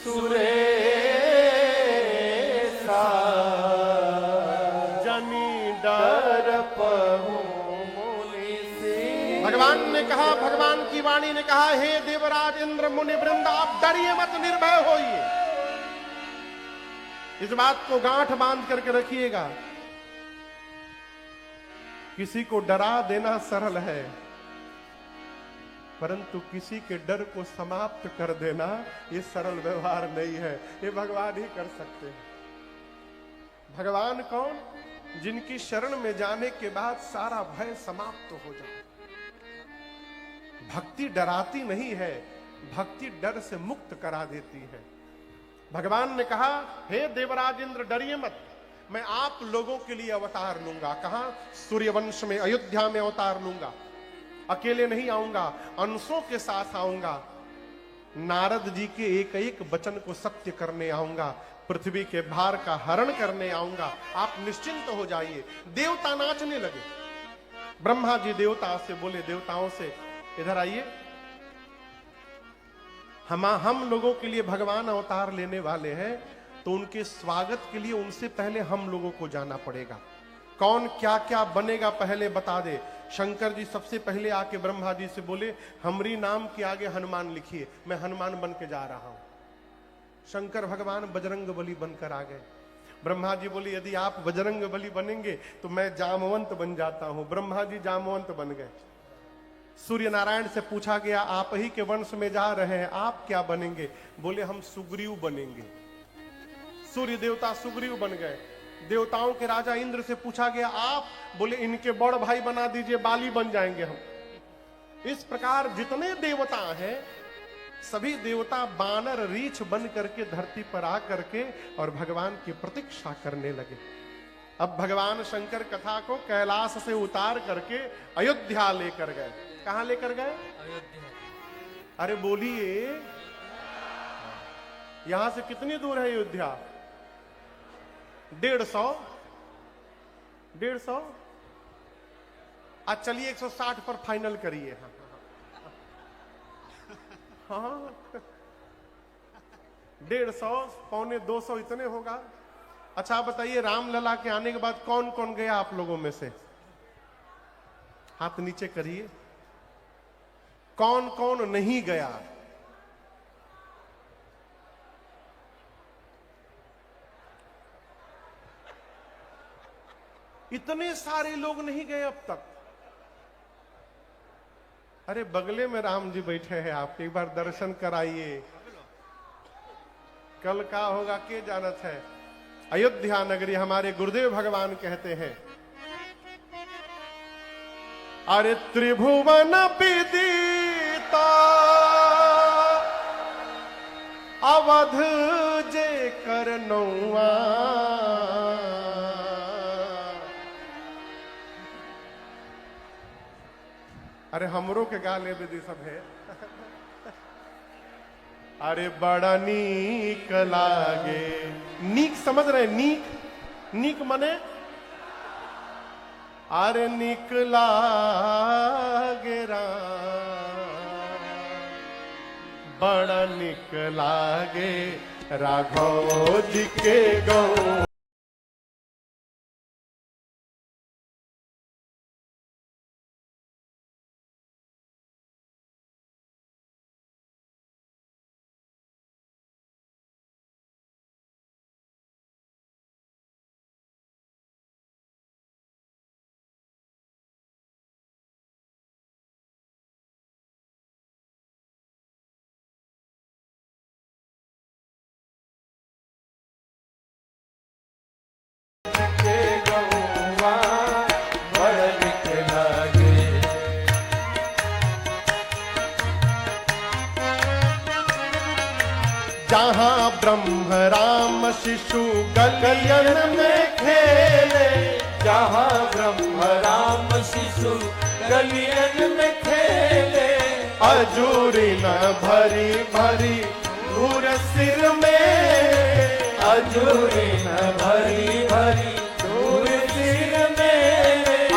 सुरे भगवान ने कहा, भगवान की वाणी ने कहा, हे देवराज इंद्र मुनि वृंद, आप डरिए मत, निर्भय होइए। इस बात को गांठ बांध करके रखिएगा। किसी को डरा देना सरल है, परंतु किसी के डर को समाप्त कर देना ये सरल व्यवहार नहीं है, ये भगवान ही कर सकते हैं। भगवान कौन? जिनकी शरण में जाने के बाद सारा भय समाप्त हो जाए। भक्ति डराती नहीं है, भक्ति डर से मुक्त करा देती है। भगवान ने कहा, हे देवराज इंद्र डरिए मत, मैं आप लोगों के लिए अवतार लूंगा। कहां? सूर्यवंश में, अयोध्या में अवतार लूंगा। अकेले नहीं आऊंगा, अंशों के साथ आऊंगा। नारद जी के एक एक वचन को सत्य करने आऊंगा, पृथ्वी के भार का हरण करने आऊंगा। आप निश्चिंत हो जाइए। देवता नाचने लगे। ब्रह्मा जी देवता से बोले, देवताओं से, इधर आइए, हम लोगों के लिए भगवान अवतार लेने वाले हैं, तो उनके स्वागत के लिए उनसे पहले हम लोगों को जाना पड़ेगा। कौन क्या क्या बनेगा पहले बता दे। शंकर जी सबसे पहले आके ब्रह्मा जी से बोले, हमरी नाम के आगे हनुमान लिखिए, मैं हनुमान बन के जा रहा हूं। शंकर भगवान बजरंग बली बनकर आ गए। ब्रह्मा जी बोले, यदि आप बजरंग बली बनेंगे तो मैं जामवंत बन जाता हूं। ब्रह्मा जी जामवंत बन गए। सूर्य नारायण से पूछा गया, आप ही के वंश में जा रहे हैं, आप क्या बनेंगे? बोले, हम सुग्रीव बनेंगे। सूर्य देवता सुग्रीव बन गए। देवताओं के राजा इंद्र से पूछा गया, आप? बोले, इनके बड़ भाई बना दीजिए, बाली बन जाएंगे हम। इस प्रकार जितने देवता हैं, सभी देवता बानर रीछ बन करके धरती पर आ करके और भगवान की प्रतीक्षा करने लगे। अब भगवान शंकर कथा को कैलाश से उतार करके अयोध्या लेकर गए। कहां लेकर गए? अयोध्या। अरे बोलिए, यहां से कितनी दूर है अयोध्या? 150। 150? आज चलिए 160 पर फाइनल करिए। हाँ 150 पौने 200 इतने होगा। अच्छा बताइए, रामलला के आने के बाद कौन कौन गया आप लोगों में से? हाथ नीचे करिए। कौन कौन नहीं गया? इतने सारे लोग नहीं गए अब तक। अरे बगले में राम जी बैठे हैं, आप एक बार दर्शन कराइए। कल का होगा के जानत है। अयोध्या नगरी हमारे गुरुदेव भगवान कहते हैं, अरे त्रिभुवन विदिता अवध जे कर नौआ। अरे हमरो के गा ले बेदी सब है। अरे बड़ा नीक लागे, नीक समझ रहे, नीक नीक मने अरे नीक लागे राम, बड़ा नीक लागे राघव जी के गौ। जहाँ ब्रह्म राम शिशु गलियन में खेले, जहाँ ब्रह्म राम शिशु गलियन में खेले, अजूरी न भरी भरी धूर सिर में, अजूरी न भरी भरी धूल सिर में।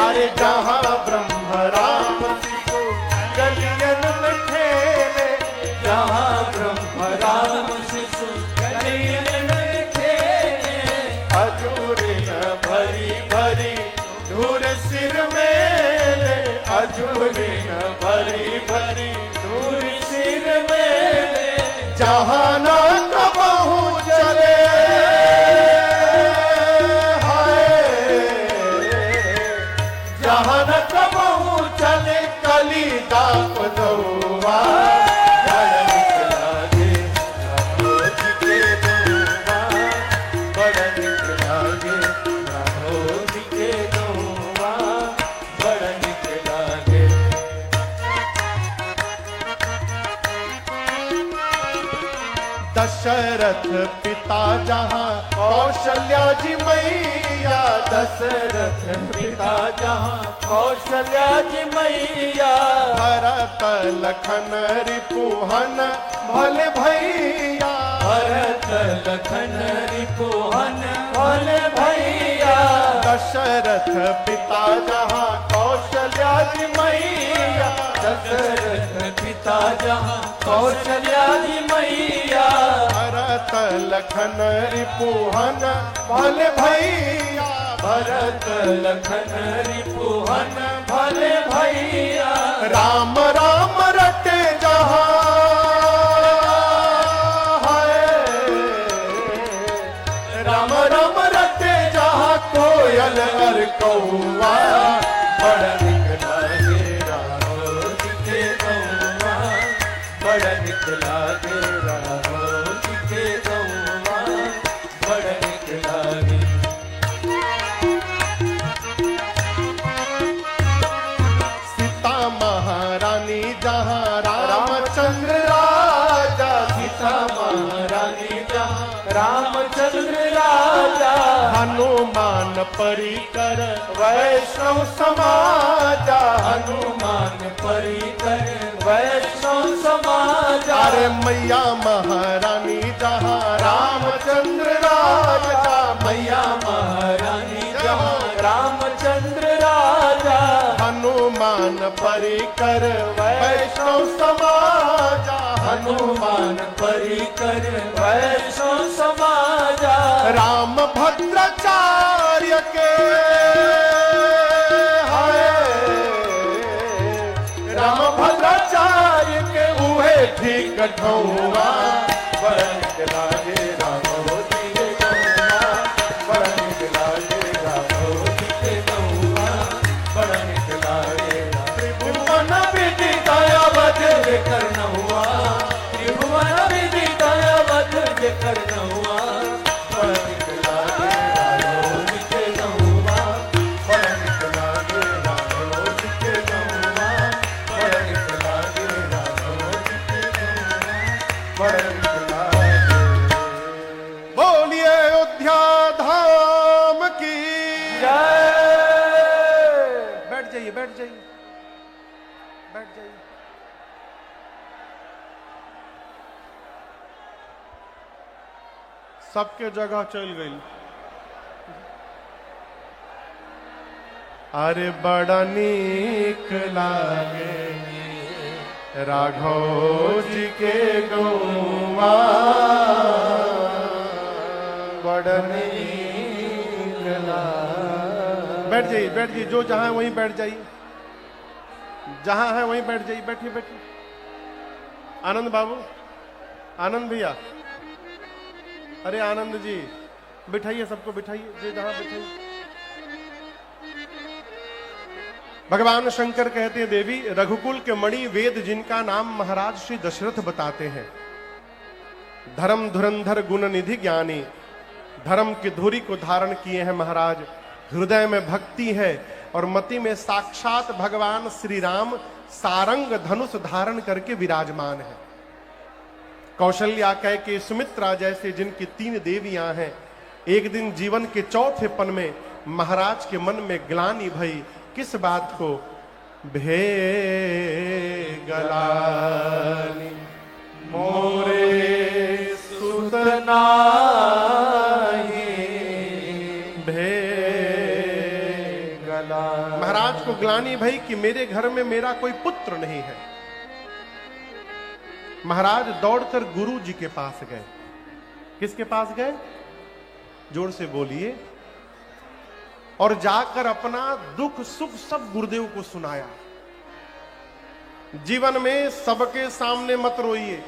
अरे जहाँ ब्रह्म राम शिशु गलियन में खेले, जहाँ ब्रह्म राम शिशु गलियन में खेले, अजूरी न भरी भरी धूर सिर में, अजूरी न भरी भरी धूल सिर में। जहाँ न कबहू चले, जहाँ न कबहू चले कली दाप दौआ। दशरथ पिता जहाँ कौशल्या जी मैया, दशरथ पिता जहाँ कौशल्या जी मैया, भरत लखन रिपुहन भले भैया, भरत लखन रिपुहन भले भैया। दशरथ पिता जहाँ कौशल्या जी मैया, दशरथ पिता जहाँ कौशल्या जी मैया, भरत लखन रिपुहन भले भैया, भरत लखन रिपुहन भले भैया। राम राम रटे जहाँ राम राम रटे जहाँ कोयल अर कौआ। बड़ा निक लागे राघव जी के गौआ, बड़ा निक लागे राघव जी के गौआ, बड़ा निक लागे। सीता महारानी जहाँ रामचंद्र राजा, सीता महारानी जहाँ रामचंद्र राजा, हनुमान परिकर वैष्णव समाजा, हनुमान परिकर वैष्णव समाजा। अरे मैया महारानी जहाँ रामचंद्र राजा, मैया महारानी जहाँ रामचंद्र राजा, हनुमान परिकर वैष्णव समाजा, हनुमान परिकर वैष्णव समाजा। राम भद्राचार्य के राम भद्राचार्य के उहे ठीक ठौआ। बड़ा निक लागे राघव जी के गौआ, बड़ा निक लागे राघव जी के गौआ, बड़ा निक लागे त्रिभुवन विदिताया वध जे करना हुआ, त्रिभुवन विदिताया वध जे करना हुआ, बड़ा निक लागे राघव जी के गौआ, बड़ा निक लागे राघव जी के गौआ, बड़ा निक लागे राघव जी के गौआ, बड़ा निक लागे। सबके जगह चल गई। अरे बड़ा नीक लागे राघव जी के गौवा, बड़ा नीक लागे। बैठ जाइए, बैठ जाइए, जो जहां है वहीं बैठ जाइए, जहां है वहीं बैठ जाइए, बैठिए बैठिए। आनंद बाबू, आनंद भैया, अरे आनंद जी बिठाइए, सबको बिठाइए, जो जहां बिठाइए। भगवान शंकर कहते हैं, देवी रघुकुल के मणि वेद जिनका नाम महाराज श्री दशरथ बताते हैं, धर्म धुरंधर गुण निधि ज्ञानी, धर्म की धुरी को धारण किए हैं महाराज। हृदय में भक्ति है और मति में साक्षात भगवान श्री राम सारंग धनुष धारण करके विराजमान है। कौशल्या, कैकेयी, सुमित्रा जैसे जिनकी 3 देवियां हैं, एक दिन जीवन के चौथे पन में महाराज के मन में ग्लानि भई। किस बात को? भे गलानी मोरे सुतना भे गला। महाराज को ग्लानि भई कि मेरे घर में मेरा कोई पुत्र नहीं है। महाराज दौड़कर गुरु जी के पास गए। किसके पास गए? जोर से बोलिए। और जाकर अपना दुख सुख सब गुरुदेव को सुनाया। जीवन में सबके सामने मत रोइए।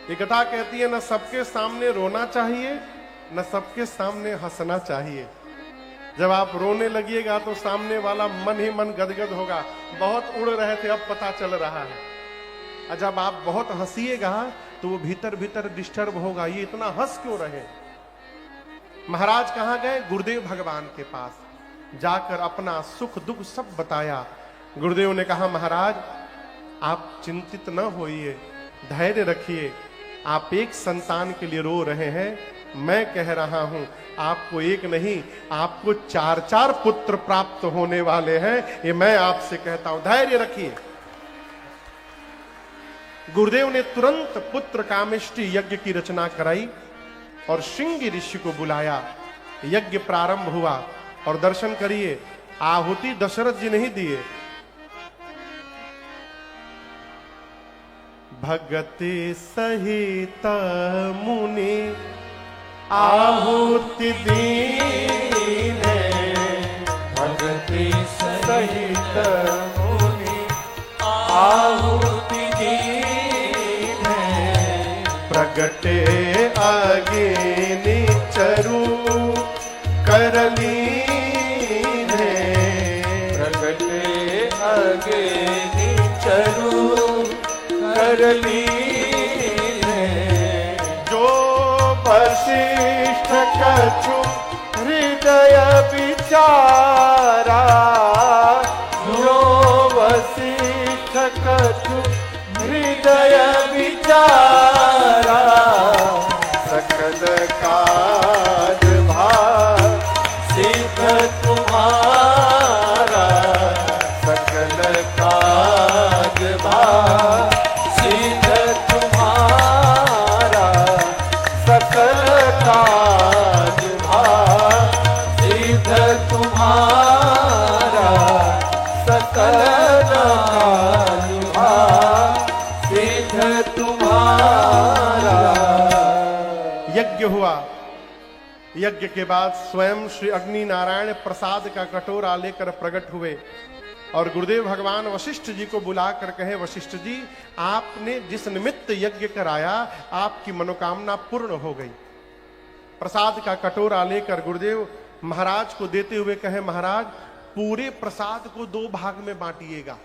ये कथा कहती है, न सबके सामने रोना चाहिए, न सबके सामने हंसना चाहिए। जब आप रोने लगिएगा तो सामने वाला मन ही मन गदगद होगा, बहुत उड़ रहे थे अब पता चल रहा है। और जब आप बहुत हंसिएगा तो वो भीतर भीतर डिस्टर्ब होगा, ये इतना हंस क्यों रहे। महाराज कहां गए? गुरुदेव भगवान के पास। जाकर अपना सुख दुख सब बताया। गुरुदेव ने कहा, महाराज आप चिंतित न होइए, धैर्य रखिए। आप एक संतान के लिए रो रहे हैं, मैं कह रहा हूं आपको एक नहीं, आपको 4-4 पुत्र प्राप्त होने वाले हैं, ये मैं आपसे कहता हूं, धैर्य रखिए। गुरुदेव ने तुरंत पुत्र कामेष्टि यज्ञ की रचना कराई और श्रृंगी ऋषि को बुलाया। यज्ञ प्रारंभ हुआ और दर्शन करिए, आहुति दशरथ जी नहीं दिए, भगति सहित मुनि आहुति दीने, भगति सहित मुनि आहुति दीने, प्रगटे अग्नि चरु करलीने, प्रगटे अग्नि चरु करलीने, जो वशिष्ठ कछु हृदय विचारा, जो वशिष्ठ कछु हृदय विचारा, सकल काज भार सिद्ध तुम्हारा, सकल काज भार सिद्ध तुम्हारा, सकल काज भार सिद्ध तुम्हारा, सकल काज भार सिद्ध तुम्हारा। यज्ञ हुआ। यज्ञ के बाद स्वयं श्री अग्नि नारायण प्रसाद का कटोरा लेकर प्रकट हुए और गुरुदेव भगवान वशिष्ठ जी को बुलाकर कहे, वशिष्ठ जी आपने जिस निमित्त यज्ञ कराया आपकी मनोकामना पूर्ण हो गई। प्रसाद का कटोरा लेकर गुरुदेव महाराज को देते हुए कहे, महाराज पूरे प्रसाद को 2 भाग में बांटिएगा।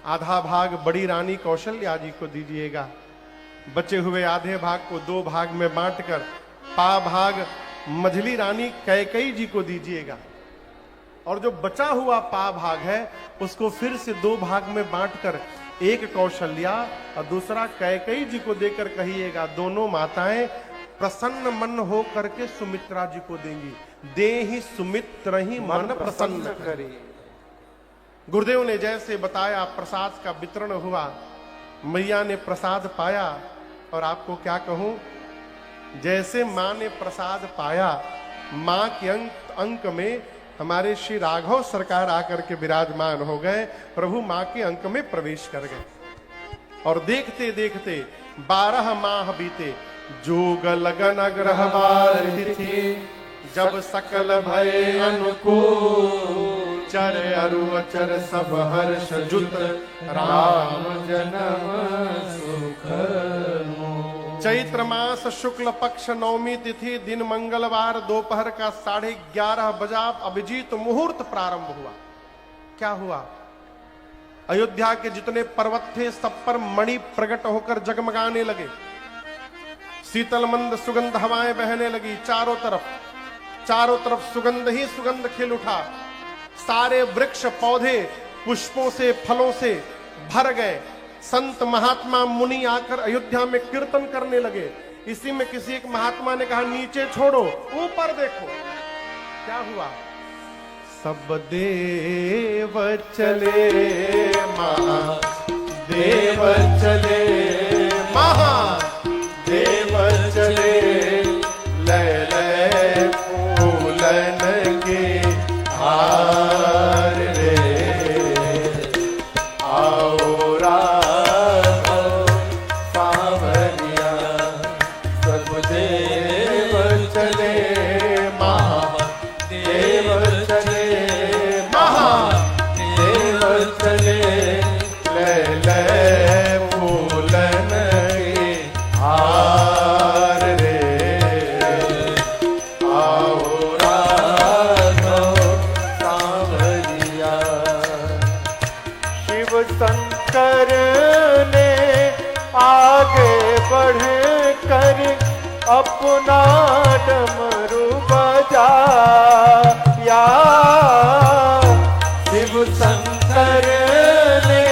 आधा भाग बड़ी रानी कौशल्या जी को दीजिएगा, बचे हुए आधे भाग को 2 भाग में बांटकर पा भाग मझली रानी कैकेयी जी को दीजिएगा। और जो बचा हुआ पा भाग है उसको फिर से 2 भाग में बांटकर एक कौशल्या और दूसरा कैकेयी जी को देकर कहिएगा, दोनों माताएं प्रसन्न मन हो करके सुमित्रा जी को देंगी। दे ही सुमित्र ही मन प्रसन्न करे। गुरुदेव ने जैसे बताया प्रसाद का वितरण हुआ, मैया ने प्रसाद पाया और आपको क्या कहूं, जैसे मां ने प्रसाद पाया, मां के अंक में हमारे श्री राघव सरकार आकर के विराजमान हो गए। प्रभु मां के अंक में प्रवेश कर गए और देखते देखते 12 माह बीते। जोग लगन ग्रह बार तिथि, जब सकल भय अनुकूल, चर अरु अचर सब हर्ष जुत, राम जन्म सुख मोह। चैत्र मास शुक्ल पक्ष नवमी तिथि, दिन मंगलवार, दोपहर का 11:30 बजा अभिजीत मुहूर्त प्रारंभ हुआ। क्या हुआ? अयोध्या के जितने पर्वत थे सब पर मणि प्रकट होकर जगमगाने लगे। शीतल मंद सुगंध हवाएं बहने लगी चारों तरफ सुगंध ही सुगंध खिल उठा। सारे वृक्ष पौधे पुष्पों से फलों से भर गए। संत महात्मा मुनि आकर अयोध्या में कीर्तन करने लगे। इसी में किसी एक महात्मा ने कहा, नीचे छोड़ो, ऊपर देखो। क्या हुआ? सब देव चले महादेव चले, महादेव चले, लय लय फूलन के हार रे। आओ राघव सांवरिया, सब देव चले महादेव चले, महादेव चले, लय लय फूलन के हार रे। आओ राघव सांवरिया। शिव शंकर ने आगे बढ़ कर अपना डमरू बजाया। शिव शंकर ने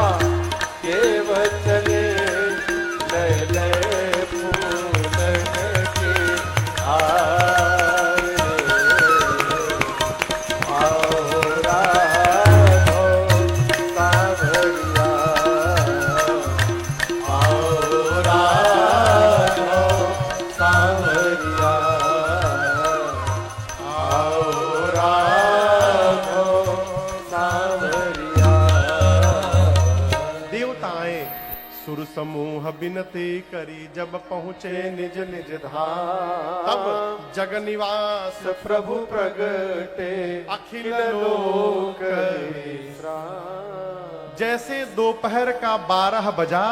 महादेव चले, लय लय फूलन के हार रे। आओ राघव सांवरिया, आओ राघव सांवरिया, आओ राघव सांवरिया। देवताएं सुर समूह बिनती करी, जब पहुंचे निज निज धाम, तब जग निवास प्रभु प्रगटे, अखिल लोक विश्राम। जैसे दोपहर का 12 बजा,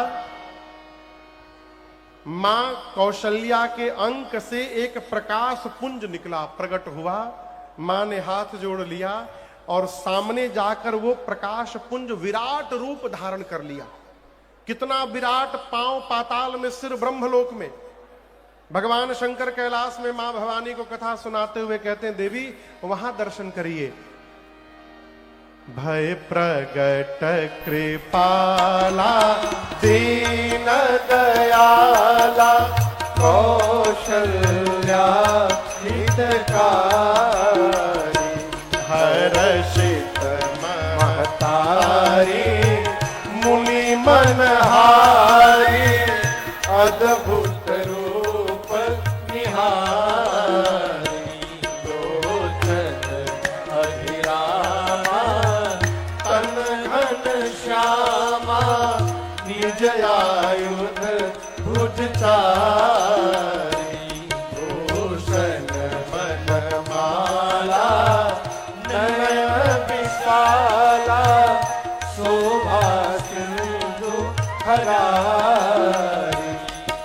मां कौशल्या के अंक से एक प्रकाश पुंज निकला, प्रकट हुआ। मां ने हाथ जोड़ लिया और सामने जाकर वो प्रकाश पुंज विराट रूप धारण कर लिया। कितना विराट! पांव पाताल में, सिर ब्रह्मलोक में। भगवान शंकर कैलाश में मां भवानी को कथा सुनाते हुए कहते हैं, देवी वहां दर्शन करिए। भय प्रगट कृपाला, दीन दयाला, कौशल्या हितकारी, हर्षित महतारी, मुनि मनहारी, अद्भुत रूप निहारी, लोचन अभिरामा, निज आयुध भुज चारी भूषण मनमाला नयन विशाला शोभा सिंधु हरारी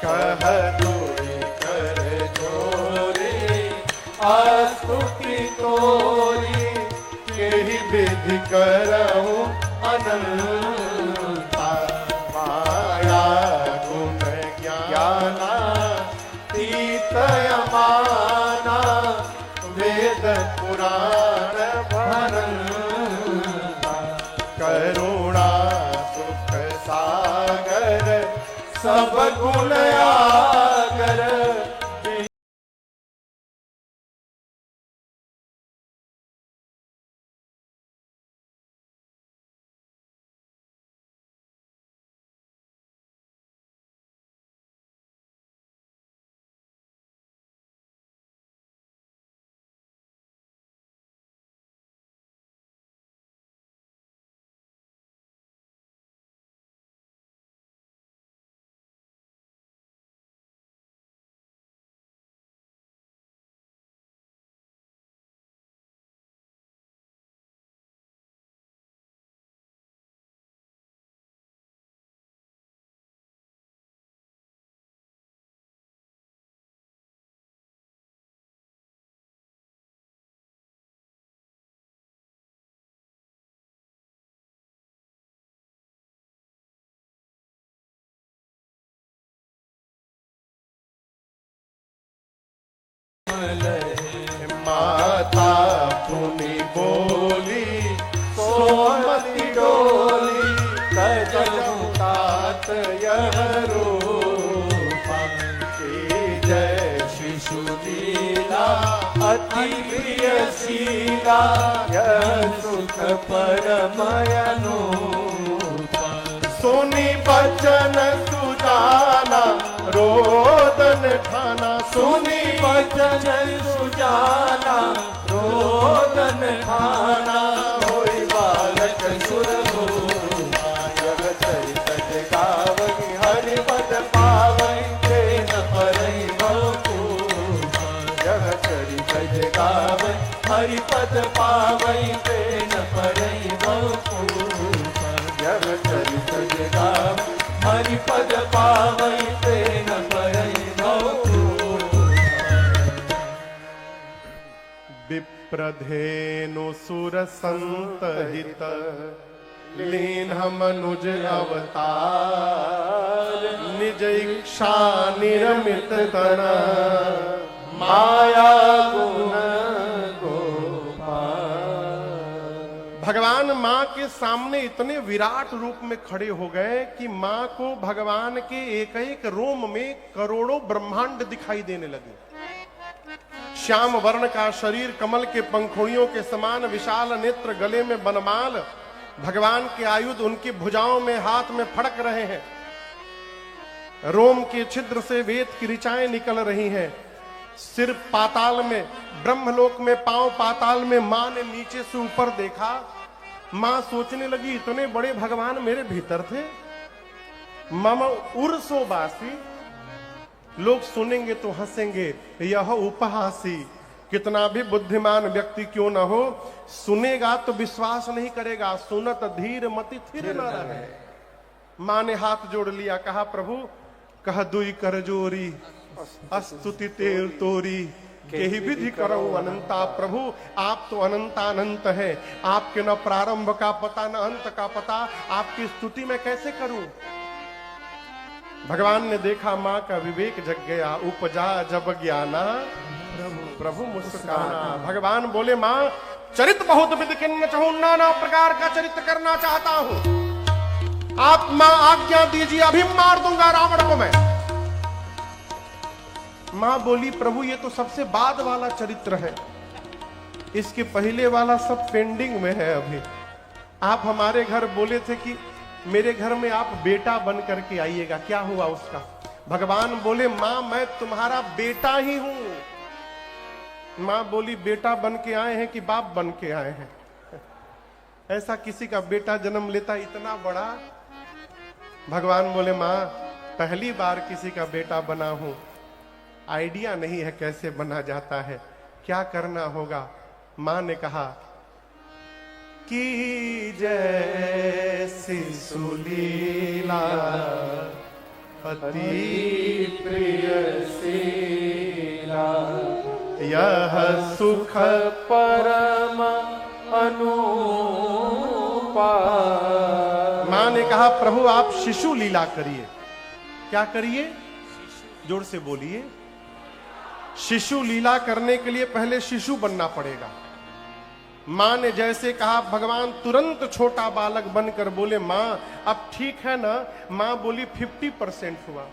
कह दूरी कर जोरी आस्तुति तोरी केहि विधि करहु अनंता माया गुण ज्ञाना तीत यमाना वेद पुराण भरंता करुणा सुख सागर सब गुण आगर माता पुनि बोली सोमति डोली तजमुतात यह रूपा की जय शिशु लीला अति प्रिय शीला यह सुख परमय अनुपा सोनी बचन सुजाना रोदन ठाना सुनी बचन सुजाना रोदन ठाना होई बालक सुरभूमा जग चरित जगावई हरि पद पावई प्रेम परई बहुपूमा जग चरित जगावई हरि पद पावई प्रेम परई बहुपूमा जग चरित जगावई हरि पद पावई प्रेम परई विप्रधेनु सुर संत हित लीन मनुज अवतार निज इच्छा निरमित तन माया गुण गोपाल। भगवान माँ के सामने इतने विराट रूप में खड़े हो गए कि माँ को भगवान के एक एक रोम में करोड़ों ब्रह्मांड दिखाई देने लगे। श्याम वर्ण का शरीर, कमल के पंखुड़ियों के समान विशाल नेत्र, गले में बनमाल, भगवान के आयुध उनकी भुजाओं में हाथ में फड़क रहे हैं। रोम के छिद्र से वेद की ऋचाएं निकल रही हैं। सिर पाताल में, ब्रह्मलोक में, पांव पाताल में। मां ने नीचे से ऊपर देखा। मां सोचने लगी इतने बड़े भगवान मेरे भीतर थे। मम उर्सो बासी, लोग सुनेंगे तो हंसेंगे, यह उपहासी। कितना भी बुद्धिमान व्यक्ति क्यों ना हो, सुनेगा तो विश्वास नहीं करेगा। सुनत धीर मति थिर न रहे। मां ने हाथ जोड़ लिया, कहा प्रभु कह दुई कर जोरी अस्तुति तेर तोरी केहि विधि करो अनंता। प्रभु आप तो अनंतानंत है, आपके न प्रारंभ का पता न अंत का पता, आपकी स्तुति मैं कैसे करूं। भगवान ने देखा मां का विवेक जग गया। उपजा जब ज्ञाना प्रभु मुस्काना। भगवान बोले मां चरित बहुत विधि किन्न चाहूं, नाना प्रकार का चरित्र करना चाहता हूं। आप मां आज्ञा दीजिए, अभी मार दूंगा रावण को मैं। मां बोली प्रभु ये तो सबसे बाद वाला चरित्र है, इसके पहले वाला सब पेंडिंग में है। अभी आप हमारे घर बोले थे कि मेरे घर में आप बेटा बन करके आइएगा, क्या हुआ उसका। भगवान बोले मां मैं तुम्हारा बेटा ही हूं। मां बोली बेटा बन के आए हैं कि बाप बन के आए हैं। ऐसा किसी का बेटा जन्म लेता इतना बड़ा भगवान बोले माँ पहली बार किसी का बेटा बना हूं, आइडिया नहीं है कैसे बना जाता है, क्या करना होगा। माँ ने कहा कि जैसी सुलीला अति प्रिय शीला यह सुख परम अनुपा। माँ ने कहा प्रभु आप शिशु लीला करिए। क्या करिए? जोर से बोलिए। शिशु लीला करने के लिए पहले शिशु बनना पड़ेगा। माँ ने जैसे कहा भगवान तुरंत छोटा बालक बनकर बोले माँ अब ठीक है ना? माँ बोली 50% हुआ।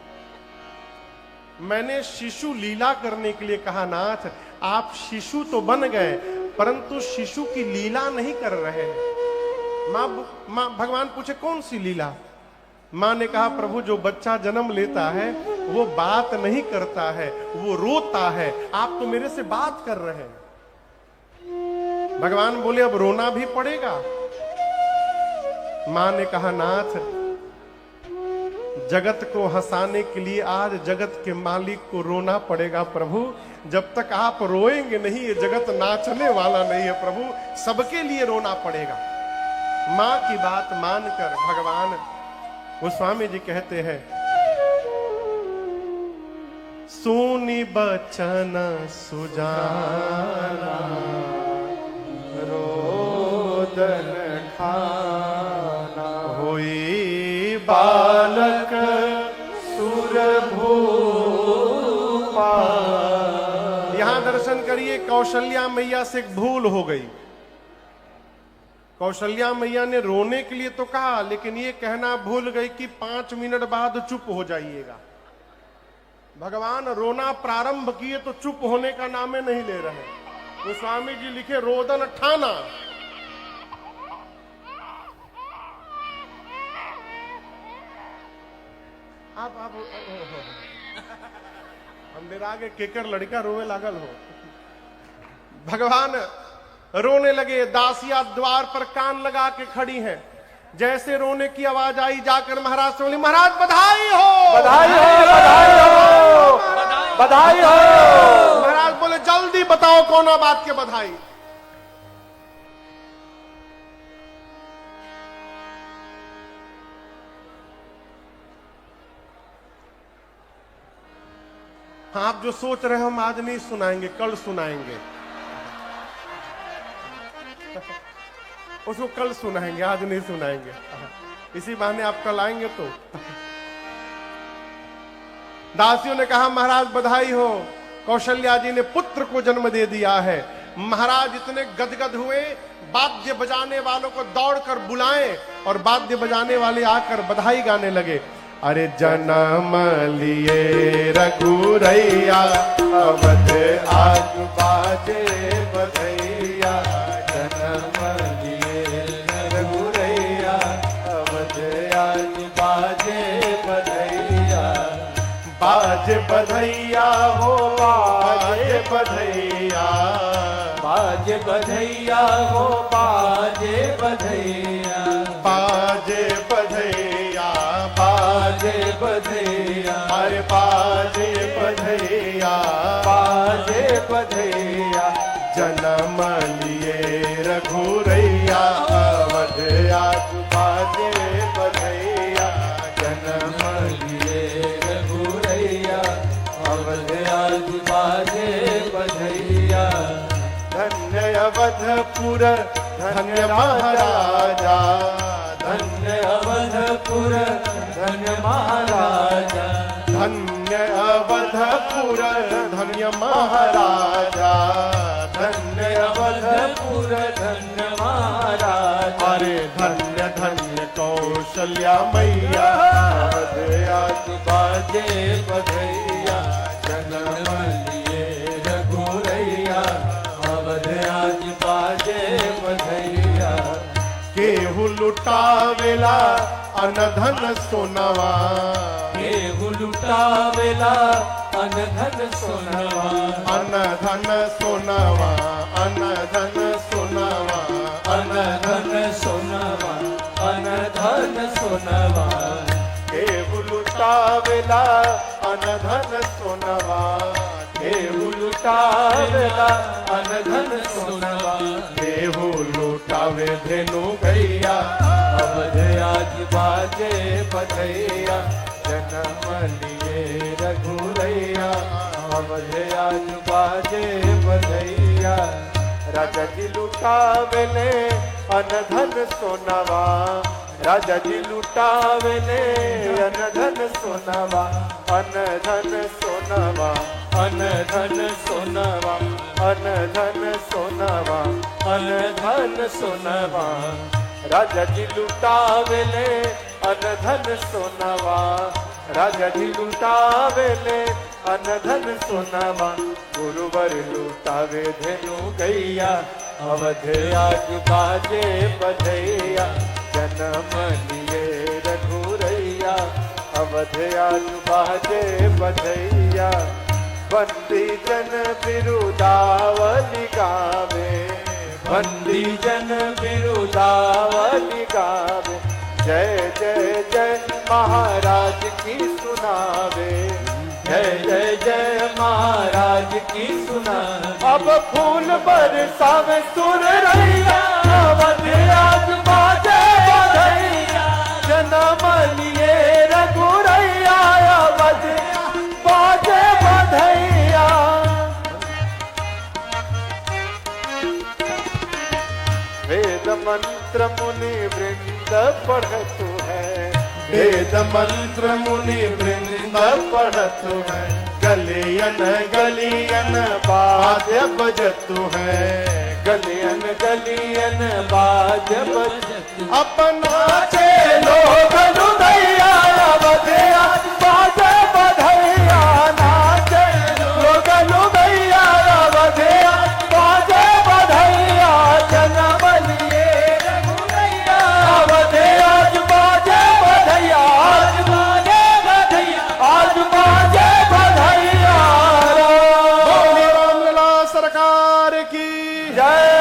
मैंने शिशु लीला करने के लिए कहा नाथ आप शिशु तो बन गए परंतु शिशु की लीला नहीं कर रहे हैं। माँ भगवान पूछे कौन सी लीला? माँ ने कहा प्रभु जो बच्चा जन्म लेता है वो बात नहीं करता है, वो रोता है, आप तो मेरे से बात कर रहे हैं। भगवान बोले अब रोना भी पड़ेगा। माँ ने कहा नाथ जगत को हंसाने के लिए आज जगत के मालिक को रोना पड़ेगा प्रभु। जब तक आप रोएंगे नहीं ये जगत नाचने वाला नहीं है प्रभु, सबके लिए रोना पड़ेगा। माँ की बात मानकर भगवान गोस्वामी जी कहते हैं सुनी बचन सुजाना रोदन ठाना होई बालक सुरभूपा। यहां दर्शन करिए कौशल्या मैया से एक भूल हो गई। कौशल्या मैया ने रोने के लिए तो कहा लेकिन ये कहना भूल गई कि 5 मिनट बाद चुप हो जाइएगा। भगवान रोना प्रारंभ किए तो चुप होने का नामे नहीं ले रहे। गोस्वामी जी लिखे रोदन ठाना। अब हम देर आगे केकर लड़का रोवे लागल हो। भगवान रोने लगे। दासिया द्वार पर कान लगा के खड़ी हैं। जैसे रोने की आवाज आई जाकर महाराज से बोली महाराज बधाई हो बधाई हो बधाई हो बधाई हो। महाराज बोले जल्दी बताओ कौन बात के बधाई। आप जो सोच रहे हो हम आज नहीं सुनाएंगे कल सुनाएंगे। उसको कल सुनाएंगे आज नहीं सुनाएंगे। इसी बहाने आप कल आएंगे तो। दासियों ने कहा महाराज बधाई हो, कौशल्या जी ने पुत्र को जन्म दे दिया है। महाराज इतने गदगद हुए वाद्य बजाने वालों को दौड़कर बुलाएं और वाद्य बजाने वाले आकर बधाई गाने लगे। अरे जन्म लिए रघुरैया अवध आज बाजे बधैया। जन्म लिए रघुरैया अवध आज बाजे बधैया। बाजे बधैया हो बाजे बधैया। बाजे बधैया हो बाजे बधैया। बाजे बधैया बाजे बधैया। अरे बाजे बधैया बाजे बधैया। जन्म लिए रघुरैया अवध आज बाजे बधैया। जन्म लिए रघुरैया अवध आज बाजे बधैया। धन्य अवधपुर धन्य महाराजा। धन्य अवधपुर धन्य महाराजा। धन्य अवधपुर धन्य महाराजा। धन्य अवधपुर धन्य महाराजा। अरे धन्य धन्य कौशल्या मैया अवध आज बाजे बधैया। जन्म लिए रघुरैया अवध आज बाजे बधैया। केहू लुटावेला अनधन सोनवा। केहू लुटावेला अनधन सोनवा। अनधन सोनवा अनधन सोनवा अनधन सोनवा अनधन सोनवा। लुटावेला अनधन सोनवा देहु लुटावेला अनधन सोनवा देहु लुटावे धेनु गैया अवध आज बाजे बधैया जन्म लिए रघुरैया अवध आज बाजे बधैया राजा जी लुटावेले अनधन सोनवा राजा जी लुटावेले अनधन सोनवा अनधन सोनवा अनधन सोनवा अनधन सोनवा अनधन सोनवा राजा जी लुटावेले अनधन सोनवा राजा जी लुटावेले अनधन सोनवा गुरुवर लुटावे धेनु गैया अवध आज बाजे बधैया जन्म लिए रघुरैया अवध आज बाजे बधैया बंदी जन बिरुदावली गावे बंदी जन बिरुदावली गावे जय जय जय महाराज की सुनावे जय जय जय महाराज की सुना अब फूल बरसावे सुर रैया अवध आज बाजे बधैया जन्म लिए रघुरैया अवध बाजे बधैया वेद मंत्र मुनि वृंद पढ़तु है वेद मंत्र मुनि वृंद पढ़तु है गलियन गलियन बाज बजतु है गलियन गलियन बाज बजतु अपना के लोग लुदैया अवध आज बाजे बधैया नाचे लोग लुदैया अवध आज बाजे बधैया जन्म लिए रघुरैया अवध आज बाजे बधैया आज बाजे बधैया आज बाजे बधैया बोलिए रामलला सरकार की जय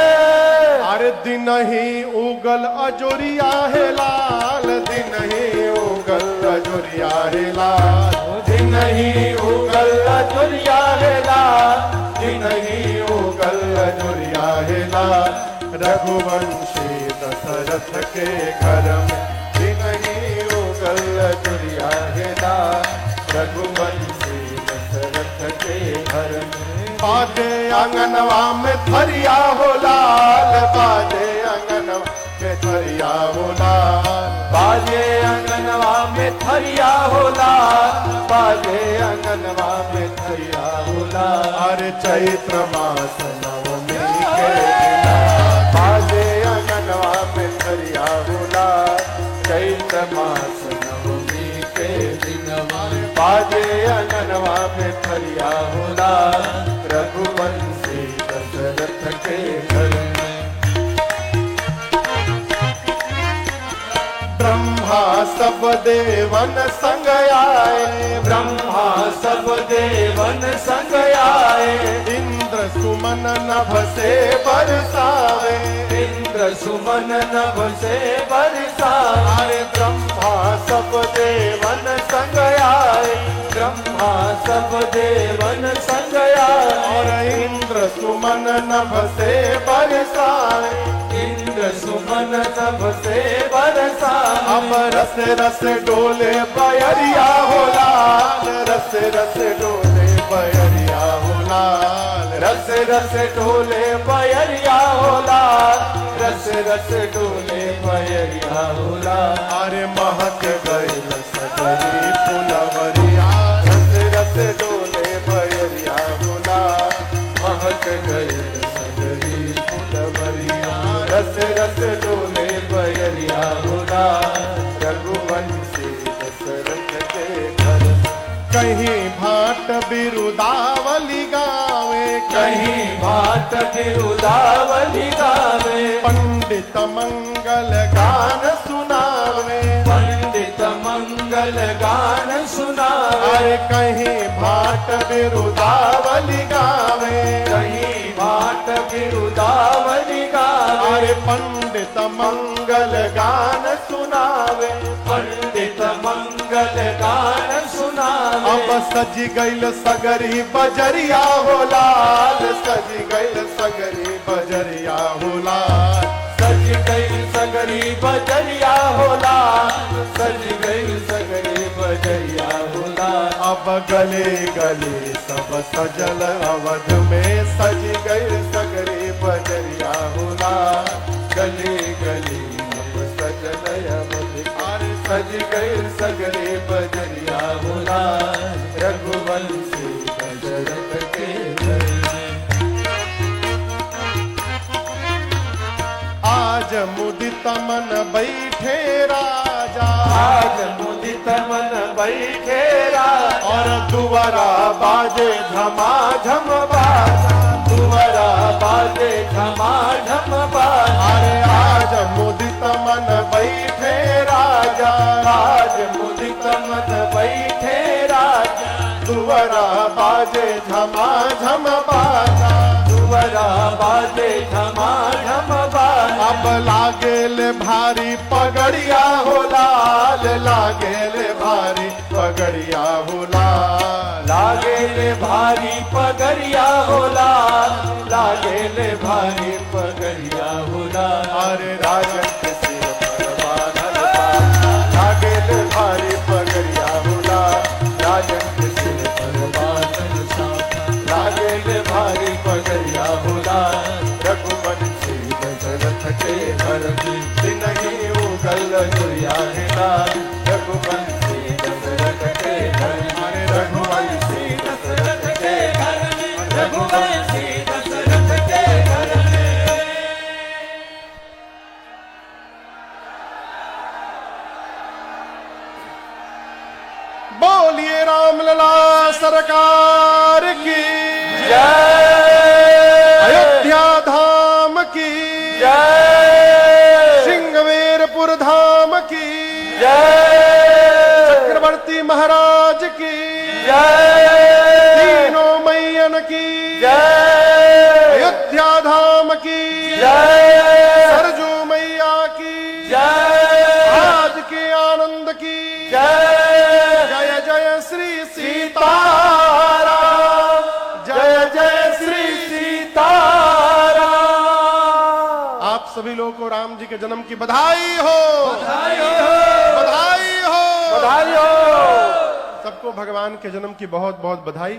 अरे दिन ही उगल अजोरिया है लाल दिन ही उगल अजोरिया है लाल दिन ही उगल दुनिया है लाल दिन ही उगल अजोरिया है लाल रघुवंशी दशरथ के घर में दिन ही उगल अजोरिया है लाल रघुवंशी दशरथ के घर में बाजे आंगनवा में थरिया हो लाल बाजे आंगनवा में थरिया हो लाल बाजे अंगनवा में थरिया होला बाजे अंगनवा में थरिया होला अरे चैत्र मास नवमी के दिन बाजे अंगनवा में थरिया होला चैत्र मास नवमी के दिन बाजे अंगनवा में थरिया होला रघुवंशी दशरथ के घर में ब्रह्मा सब देवन संग आए ब्रह्मा सब देवन संग आए इंद्र सुमन नभ से बरसावे इंद्र सुमन नभ से बरसा अरे ब्रह्मा सब देवन संग आए ब्रह्मा सब देवन संग आए और इंद्र सुमन नभ से बरसावे इंद्र सुमन नभ से बरसा अब रस रस डोले बयरिया हो लाल रस रस डोले बयरिया हो लाल रस रस डोले बयरिया होला रस रस डोले बयरिया होला अरे महक गैल सगरी फुलवरिया रस रस डोले बयरिया होला महक गए सगरी फुलवरिया रस रस डोले बयरिया होला रघुवंशी दशरथ के घर कहीं भाट बिरुदावली गावे कहीं भाट बिरुदावली गावे पंडित मंगल गान सुनावे पंडित मंगल गान सुनावे अरे कहीं भाट बिरुदावली गावे कहीं भाट बिरुदावली गावे अरे पंडित मंगल गान सुनावे पंडित मंगल गान सुनावे अब सज गईल सगरी बजरिया हो लाल, सज गईल सगरी बजरिया हो लाल, सज गई सगरी बजरिया होला, सज गई सगरी बजरिया होला। अब गले गले सब सजल अवध में, सज गईल सगरी बजरिया हो लाल, गली गली अब सजल अवध, अरे सज गई सगरी बजरिया होला, रघुवंशी दशरथ के घर में। आज मुदित मन बैठे राजा, आज मुदित मन बैठे राजा, और दुआरा बाजे झमाझम बाजा, दुआरा बाजे झमाझम बाजा। अरे आज मुदित मन बैठे राजा, आज मुदित मन बैठे राजा, दुआरा बाजे झमाझम बाजा, दुआरा बाजे झमाझम बाजा। अब लागेल भारी पगड़िया हो लाल, लागेल भारी पगड़िया हो लाल, लागेले भारी पगरिया होला, लागेले भारी पगरिया होला। अरे राजन के सिर पर बांधल बाजा, लागेल भारी पगड़िया हो लाल, राजन के सिर पर बादल साफा, लागेले भारी पगरिया होला, रघुवंशी दशरथ के घर में। दिनहि उगल दुरिया हिला, रघुवंशी दशरथ के घर में, रघुवंशी दशरथ के घर में, रघुवंशी दशरथ के घर में। बोलिए रामलला सरकार की जय, अयोध्या धाम की जय, सिंहवेरपुर धाम की जय, चक्रवर्ती महाराज की जय, तीनों मैयन की जय, अयोध्या धाम की जय, सरजू मैया की जय, आज के आनंद की जय, जय जय श्री सीताराम, जय जय श्री सीताराम। आप सभी लोगों को राम जी के जन्म की बधाई हो, बधाई हो, बधाई हो, बधाई हो। सबको भगवान के जन्म की बहुत बहुत बधाई।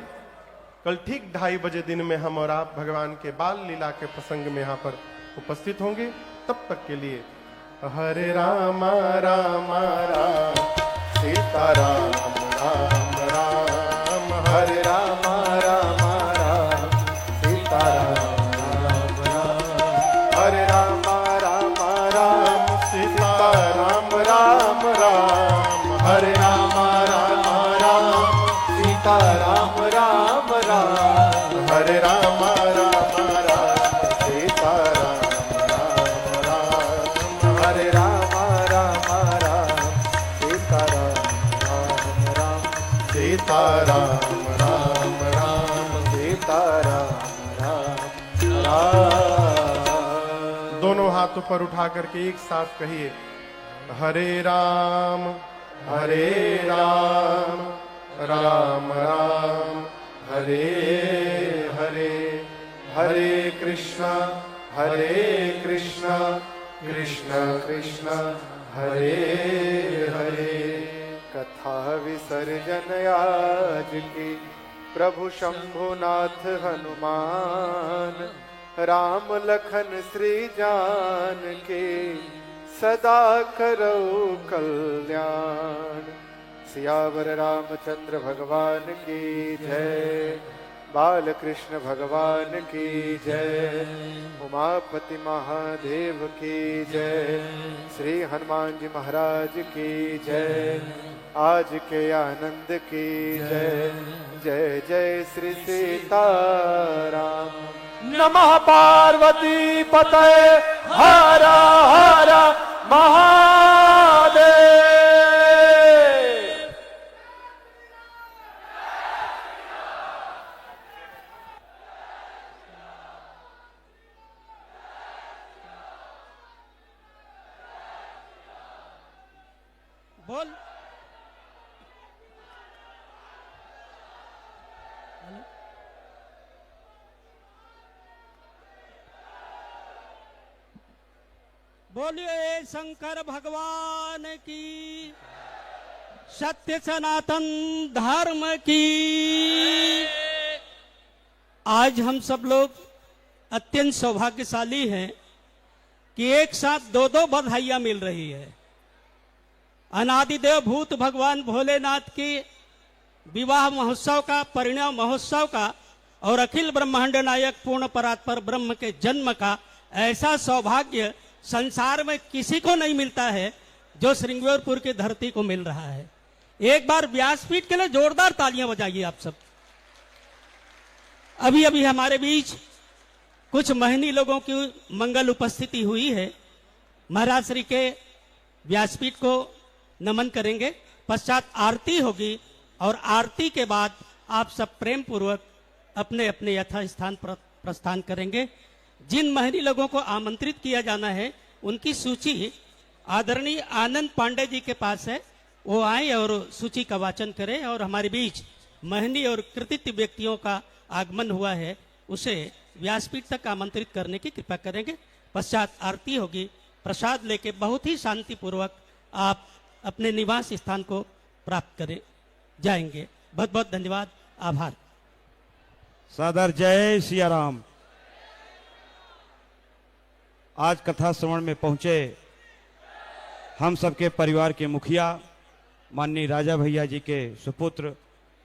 कल ठीक 2:30 बजे दिन में हम और आप भगवान के बाल लीला के प्रसंग में यहाँ पर उपस्थित होंगे। तब तक के लिए हरे राम राम राम सीता राम राम राम, हरे राम राम राम सीता राम राम, हरे राम राम राम सीता राम राम राम, हरे राम राम राम सीता राम राम राम, हरे राम राम राम सीता राम राम राम, हरे राम राम राम सीता राम राम, सीता राम राम राम सीता राम राम। दोनों हाथों पर उठा करके एक साथ कहिए हरे राम राम राम हरे हरे, हरे कृष्णा कृष्ण कृष्ण हरे हरे। कथा विसर्जन आज की प्रभु शंभुनाथ हनुमान, राम लखन श्री जान के सदा करो कल्याण। सियावर रामचंद्र भगवान की जय, बाल कृष्ण भगवान की जय, उमापति महादेव की जय, श्री हनुमान जी महाराज की जय, आज के आनंद की जय, जय जय श्री सीताराम। नमः पार्वती पतये हर हर महादेव। बोल बोलिए शंकर भगवान की, सत्य सनातन धर्म की। आज हम सब लोग अत्यंत सौभाग्यशाली हैं कि एक साथ दो दो बधाइयां मिल रही है। अनादिदेव भूत भगवान भोलेनाथ के विवाह महोत्सव का, परिणय महोत्सव का और अखिल ब्रह्मांड नायक पूर्ण परात्पर ब्रह्म के जन्म का ऐसा सौभाग्य संसार में किसी को नहीं मिलता है जो श्रृंगारपुर की धरती को मिल रहा है। एक बार व्यासपीठ के लिए जोरदार तालियां बजाइए आप सब। अभी अभी हमारे बीच कुछ महनी लोगों की मंगल उपस्थिति हुई है। महाराज श्री के व्यासपीठ को नमन करेंगे, पश्चात आरती होगी और आरती के बाद आप सब प्रेम पूर्वक अपने अपने यथा स्थान पर प्रस्थान करेंगे। जिन महनी लोगों को आमंत्रित किया जाना है उनकी सूची आदरणीय आनंद पांडे जी के पास है, वो आए और सूची का वाचन करें। और हमारे बीच महनी और कृतित्व व्यक्तियों का आगमन हुआ है, उसे व्यासपीठ तक आमंत्रित करने की कृपा करेंगे। पश्चात आरती होगी, प्रसाद लेके बहुत ही शांतिपूर्वक आप अपने निवास स्थान को प्राप्त करें जाएंगे। बहुत बहुत धन्यवाद, आभार। सादर जय सिया राम। आज कथा श्रवण में पहुंचे हम सबके परिवार के मुखिया माननीय राजा भैया जी के सुपुत्र,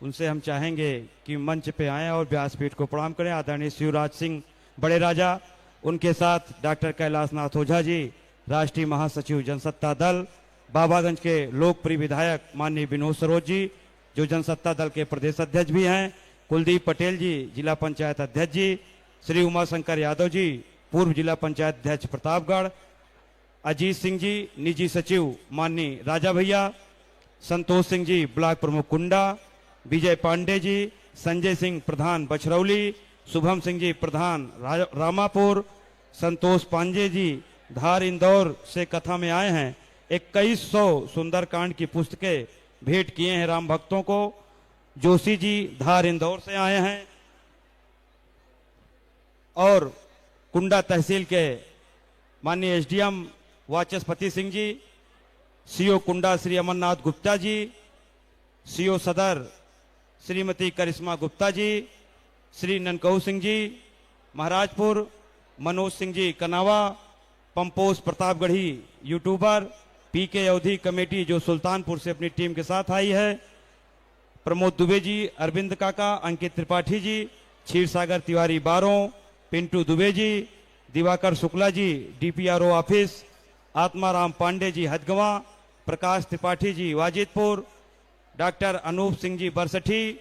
उनसे हम चाहेंगे कि मंच पे आएं और व्यासपीठ को प्रणाम करें। आदरणीय शिवराज सिंह बड़े राजा, उनके साथ डॉक्टर कैलाशनाथ ओझा जी, राष्ट्रीय महासचिव जनसत्ता दल, बाबागंज के लोकप्रिय विधायक माननीय विनोद सरोज जी, जो जनसत्ता दल के प्रदेश अध्यक्ष भी हैं, कुलदीप पटेल जी, जिला पंचायत अध्यक्ष जी, श्री उमाशंकर यादव जी, पूर्व जिला पंचायत अध्यक्ष प्रतापगढ़, अजीत सिंह जी, निजी सचिव माननीय राजा भैया, संतोष सिंह जी, ब्लॉक प्रमुख कुंडा, विजय पांडे जी, संजय सिंह प्रधान बछरौली, शुभम सिंह जी प्रधान रामापुर, संतोष पांडे जी धार इंदौर से कथा में आए हैं। 2100 सुंदरकांड की पुस्तकें भेंट किए हैं राम भक्तों को। जोशी जी धार इंदौर से आए हैं और कुंडा तहसील के माननीय एसडीएम वाचस्पति सिंह जी, सीओ कुंडा श्री अमरनाथ गुप्ता जी, सीओ सदर श्रीमती करिश्मा गुप्ता जी, श्री ननकऊ सिंह जी महाराजपुर, मनोज सिंह जी कनावा, पंपोज प्रतापगढ़ी यूट्यूबर, पीके अवधि कमेटी जो सुल्तानपुर से अपनी टीम के साथ आई है, प्रमोद दुबे जी, अरविंद काका, अंकित त्रिपाठी जी, क्षीर सागर Tiwari बारों, Pintu Dubey ji, Diwakar Shukla ji DPRO office, Atmaram Pandey ji हदगवा, Prakash Tripathi ji Wajidpur, doctor Anoop Singh ji Barsathi,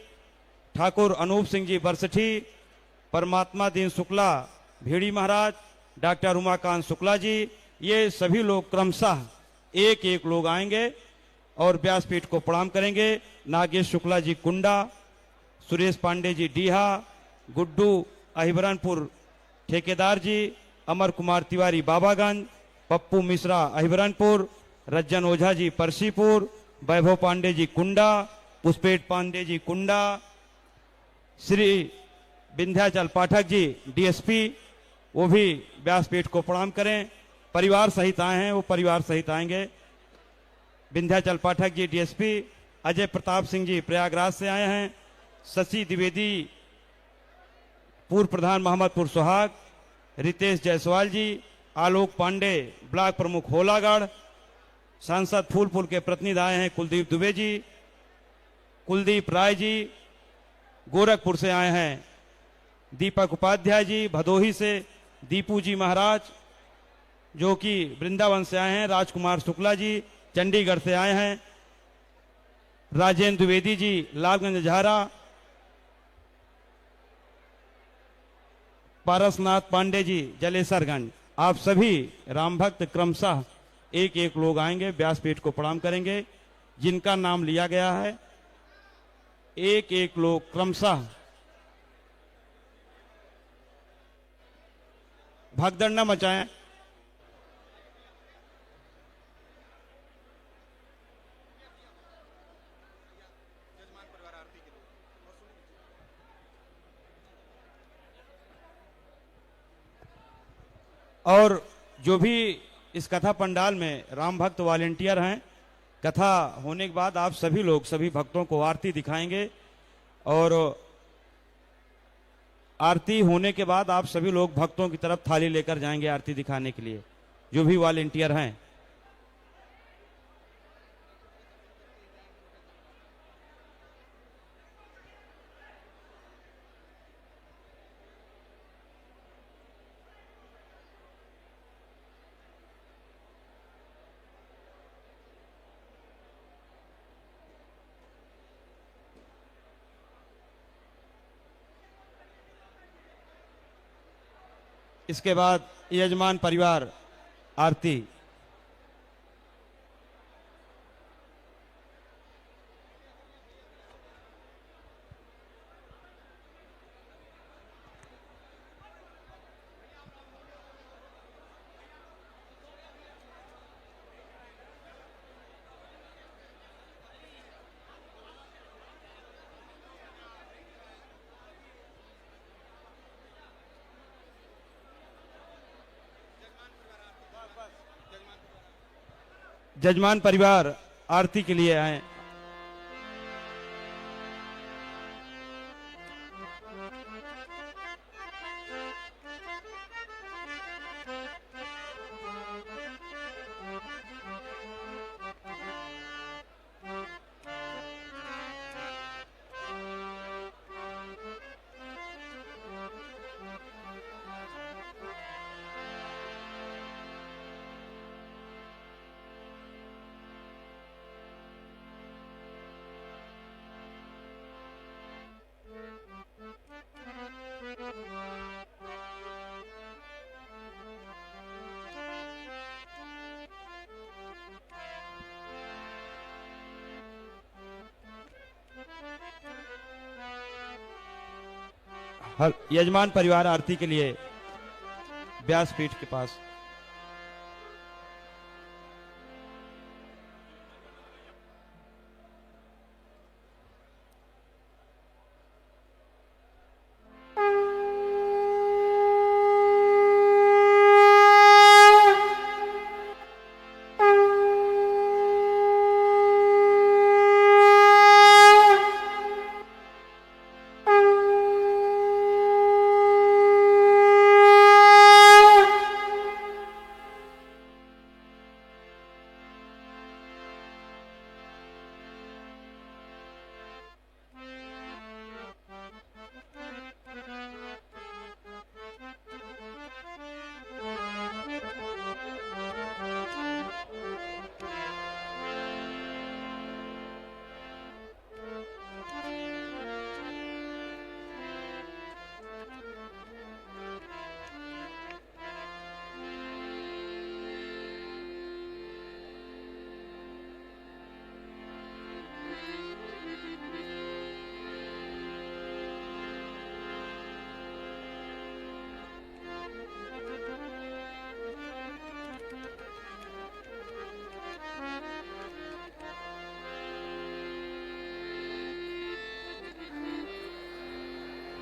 Thakur Anoop Singh ji Barsathi, परमात्मा दीन शुक्ला भेड़ी महाराज, डॉक्टर उमाकांत शुक्ला जी, ये सभी लोग क्रमशः एक एक लोग आएंगे और व्यासपीठ को प्रणाम करेंगे। नागेश शुक्ला जी कुंडा, सुरेश पांडे जी डीहा, गुड्डू अहिबरनपुर ठेकेदार जी, अमर कुमार तिवारी बाबागंज, पप्पू मिश्रा अहिबरनपुर, रज्जन ओझा जी परसीपुर, वैभव पांडे जी कुंडा, पुष्पेट पांडे जी कुंडा, श्री विंध्याचल पाठक जी डीएसपी, वो भी व्यासपीठ को प्रणाम करें। परिवार सहित आए हैं, वो परिवार सहित आएंगे। विंध्याचल पाठक जी डीएसपी, अजय प्रताप सिंह जी प्रयागराज से आए हैं, शशि द्विवेदी पूर्व प्रधान मोहम्मदपुर सुहाग, रितेश जायसवाल जी, आलोक पांडे ब्लॉक प्रमुख होलागढ़, सांसद फूलपुर के प्रतिनिधि आए हैं कुलदीप दुबे जी, कुलदीप राय जी गोरखपुर से आए हैं, दीपक उपाध्याय जी भदोही से, दीपू जी महाराज जो कि वृंदावन से आए हैं, राजकुमार शुक्ला जी चंडीगढ़ से आए हैं, राजेंद्र द्विवेदी जी लालगंज झारा, पारसनाथ पांडे जी जलेसरगंज। आप सभी राम भक्त क्रमशः एक एक लोग आएंगे, व्यासपीठ को प्रणाम करेंगे। जिनका नाम लिया गया है एक एक लोग क्रमशः भगदड़ न मचाएं। और जो भी इस कथा पंडाल में राम भक्त वॉलेंटियर हैं। कथा होने के बाद आप सभी लोग सभी भक्तों को आरती दिखाएंगे और आरती होने के बाद आप सभी लोग भक्तों की तरफ थाली लेकर जाएंगे आरती दिखाने के लिए, जो भी वॉलेंटियर हैं। इसके बाद यजमान परिवार आरती। जजमान परिवार आरती के लिए आए। यजमान परिवार आरती के लिए व्यासपीठ के पास।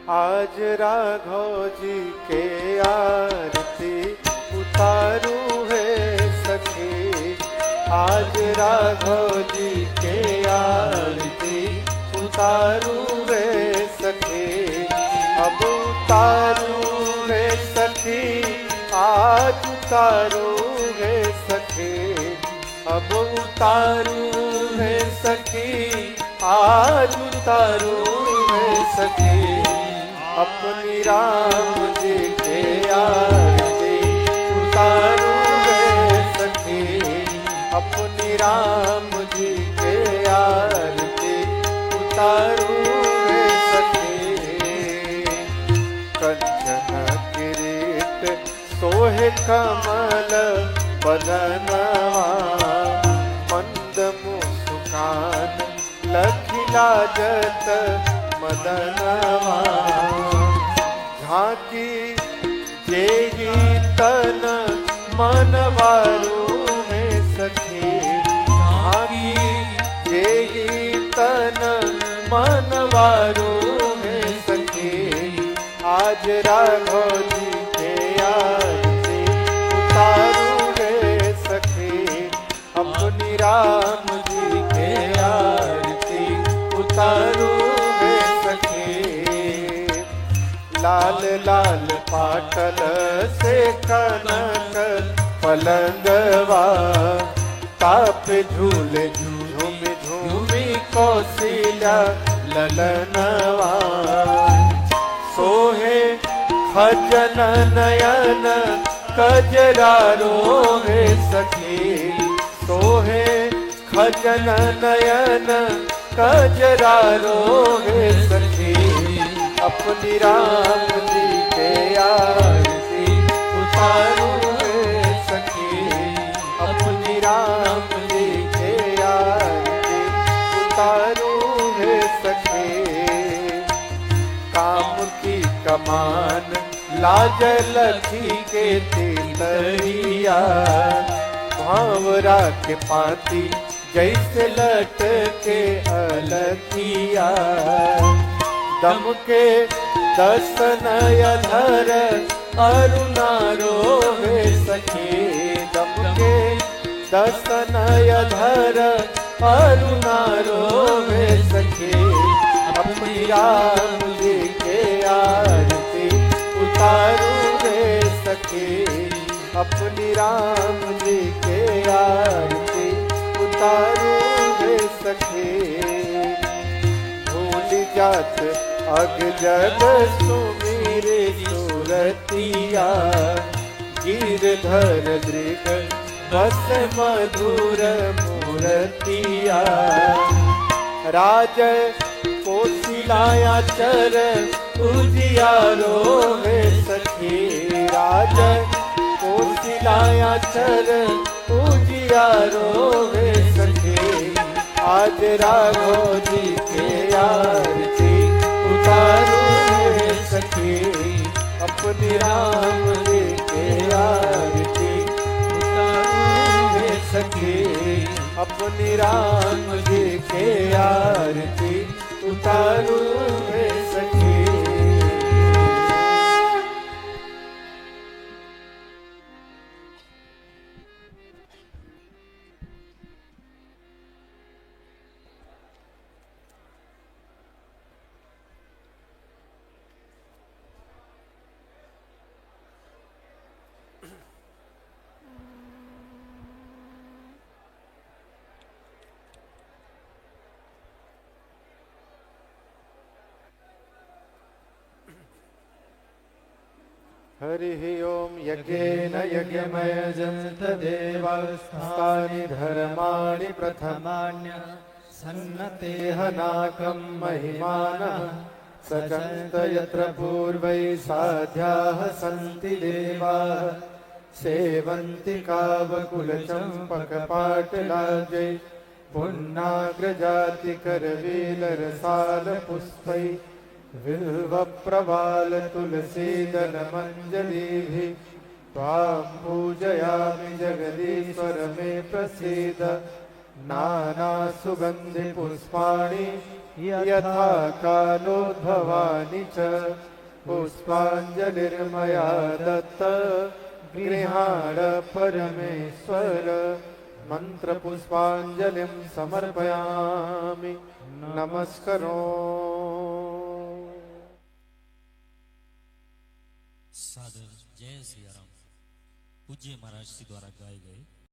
आज राघव जी के आरती उतारू है सखी, आज राघव जी के आरती उतारू है सखी, अब उतारू है सखी, आज उतारू है सखी, अब उतारू है सखी, आज उतारू है सखी, अपनी राम जी के आरती उतारू है सखी, अपनी राम जी के आरती उतारू है सखी। कंचन किरीट सोहे कमल बदनवा, मंद मुस्कान लखिला जत मदनवा, झांकी जेही तन मनवारू में सखी, झांकी जेही तन मनवारू में सखी, आज राघव जी के आरती उतारू है पाटल से कनक पलंगवा ताप झूले झूमी झूमी कौशिला ललनवा सोहे खजन नयन कजरा रोहे सखी सोहे खजन नयन कजरा रोहे सखी अपनी राम जी के आरती उतारू रे सखी अपनी राम जी के आरती उतारू रे सखी काम की कमान लाज लखी के तितरिया भावरा के पाती जैसे लटके अलखिया दम के दसन अधर अरुणा रोहे सखी दम के दसन अधर अरुणा रोहे सखी अपनी राम जी के आरती उतारू रे सखी अपनी राम जी के आरती उतारू रे सखी भूल जात अग जग सुमीरे सुरतिया गिरधर दृग बस मधुर मूर्तिया राज कोशिलाया चर उजियारो है सखी राज कोशिलाया चर उजियारो है सखी आज राघव जी के आरती उतारू है सखी अपनी राम जी के आरती उतारू है सखी अपनी राम जी के आरती उतारू है सखी हरिः ओम यज्ञेन यज्ञमयजन्त देवास्तानि धर्माणि प्रथमान्य सन्नतेह नाकं महिमानः सजन्त यत्र पूर्वैः साध्याः सन्ति देवाः सेवन्ति कावकुलचम्पकपाटलाजै पुन्नाग्रजातिकरवीलरसालपुष्पैः बिल्वप्रवाल तुलसीदल मंजलीभिः त्वां पूजयामि जगदीश्वर मे प्रसीद नाना सुगंधि पुष्पाणि यथा कालोद्भवानि च पुष्पाञ्जलिर्मया दत्त गृहाण परमेश्वर मंत्र पुष्पाञ्जलिं समर्पयामि नमस्करो सादर जय सिया राम पूज्य महाराज जी द्वारा गाए गए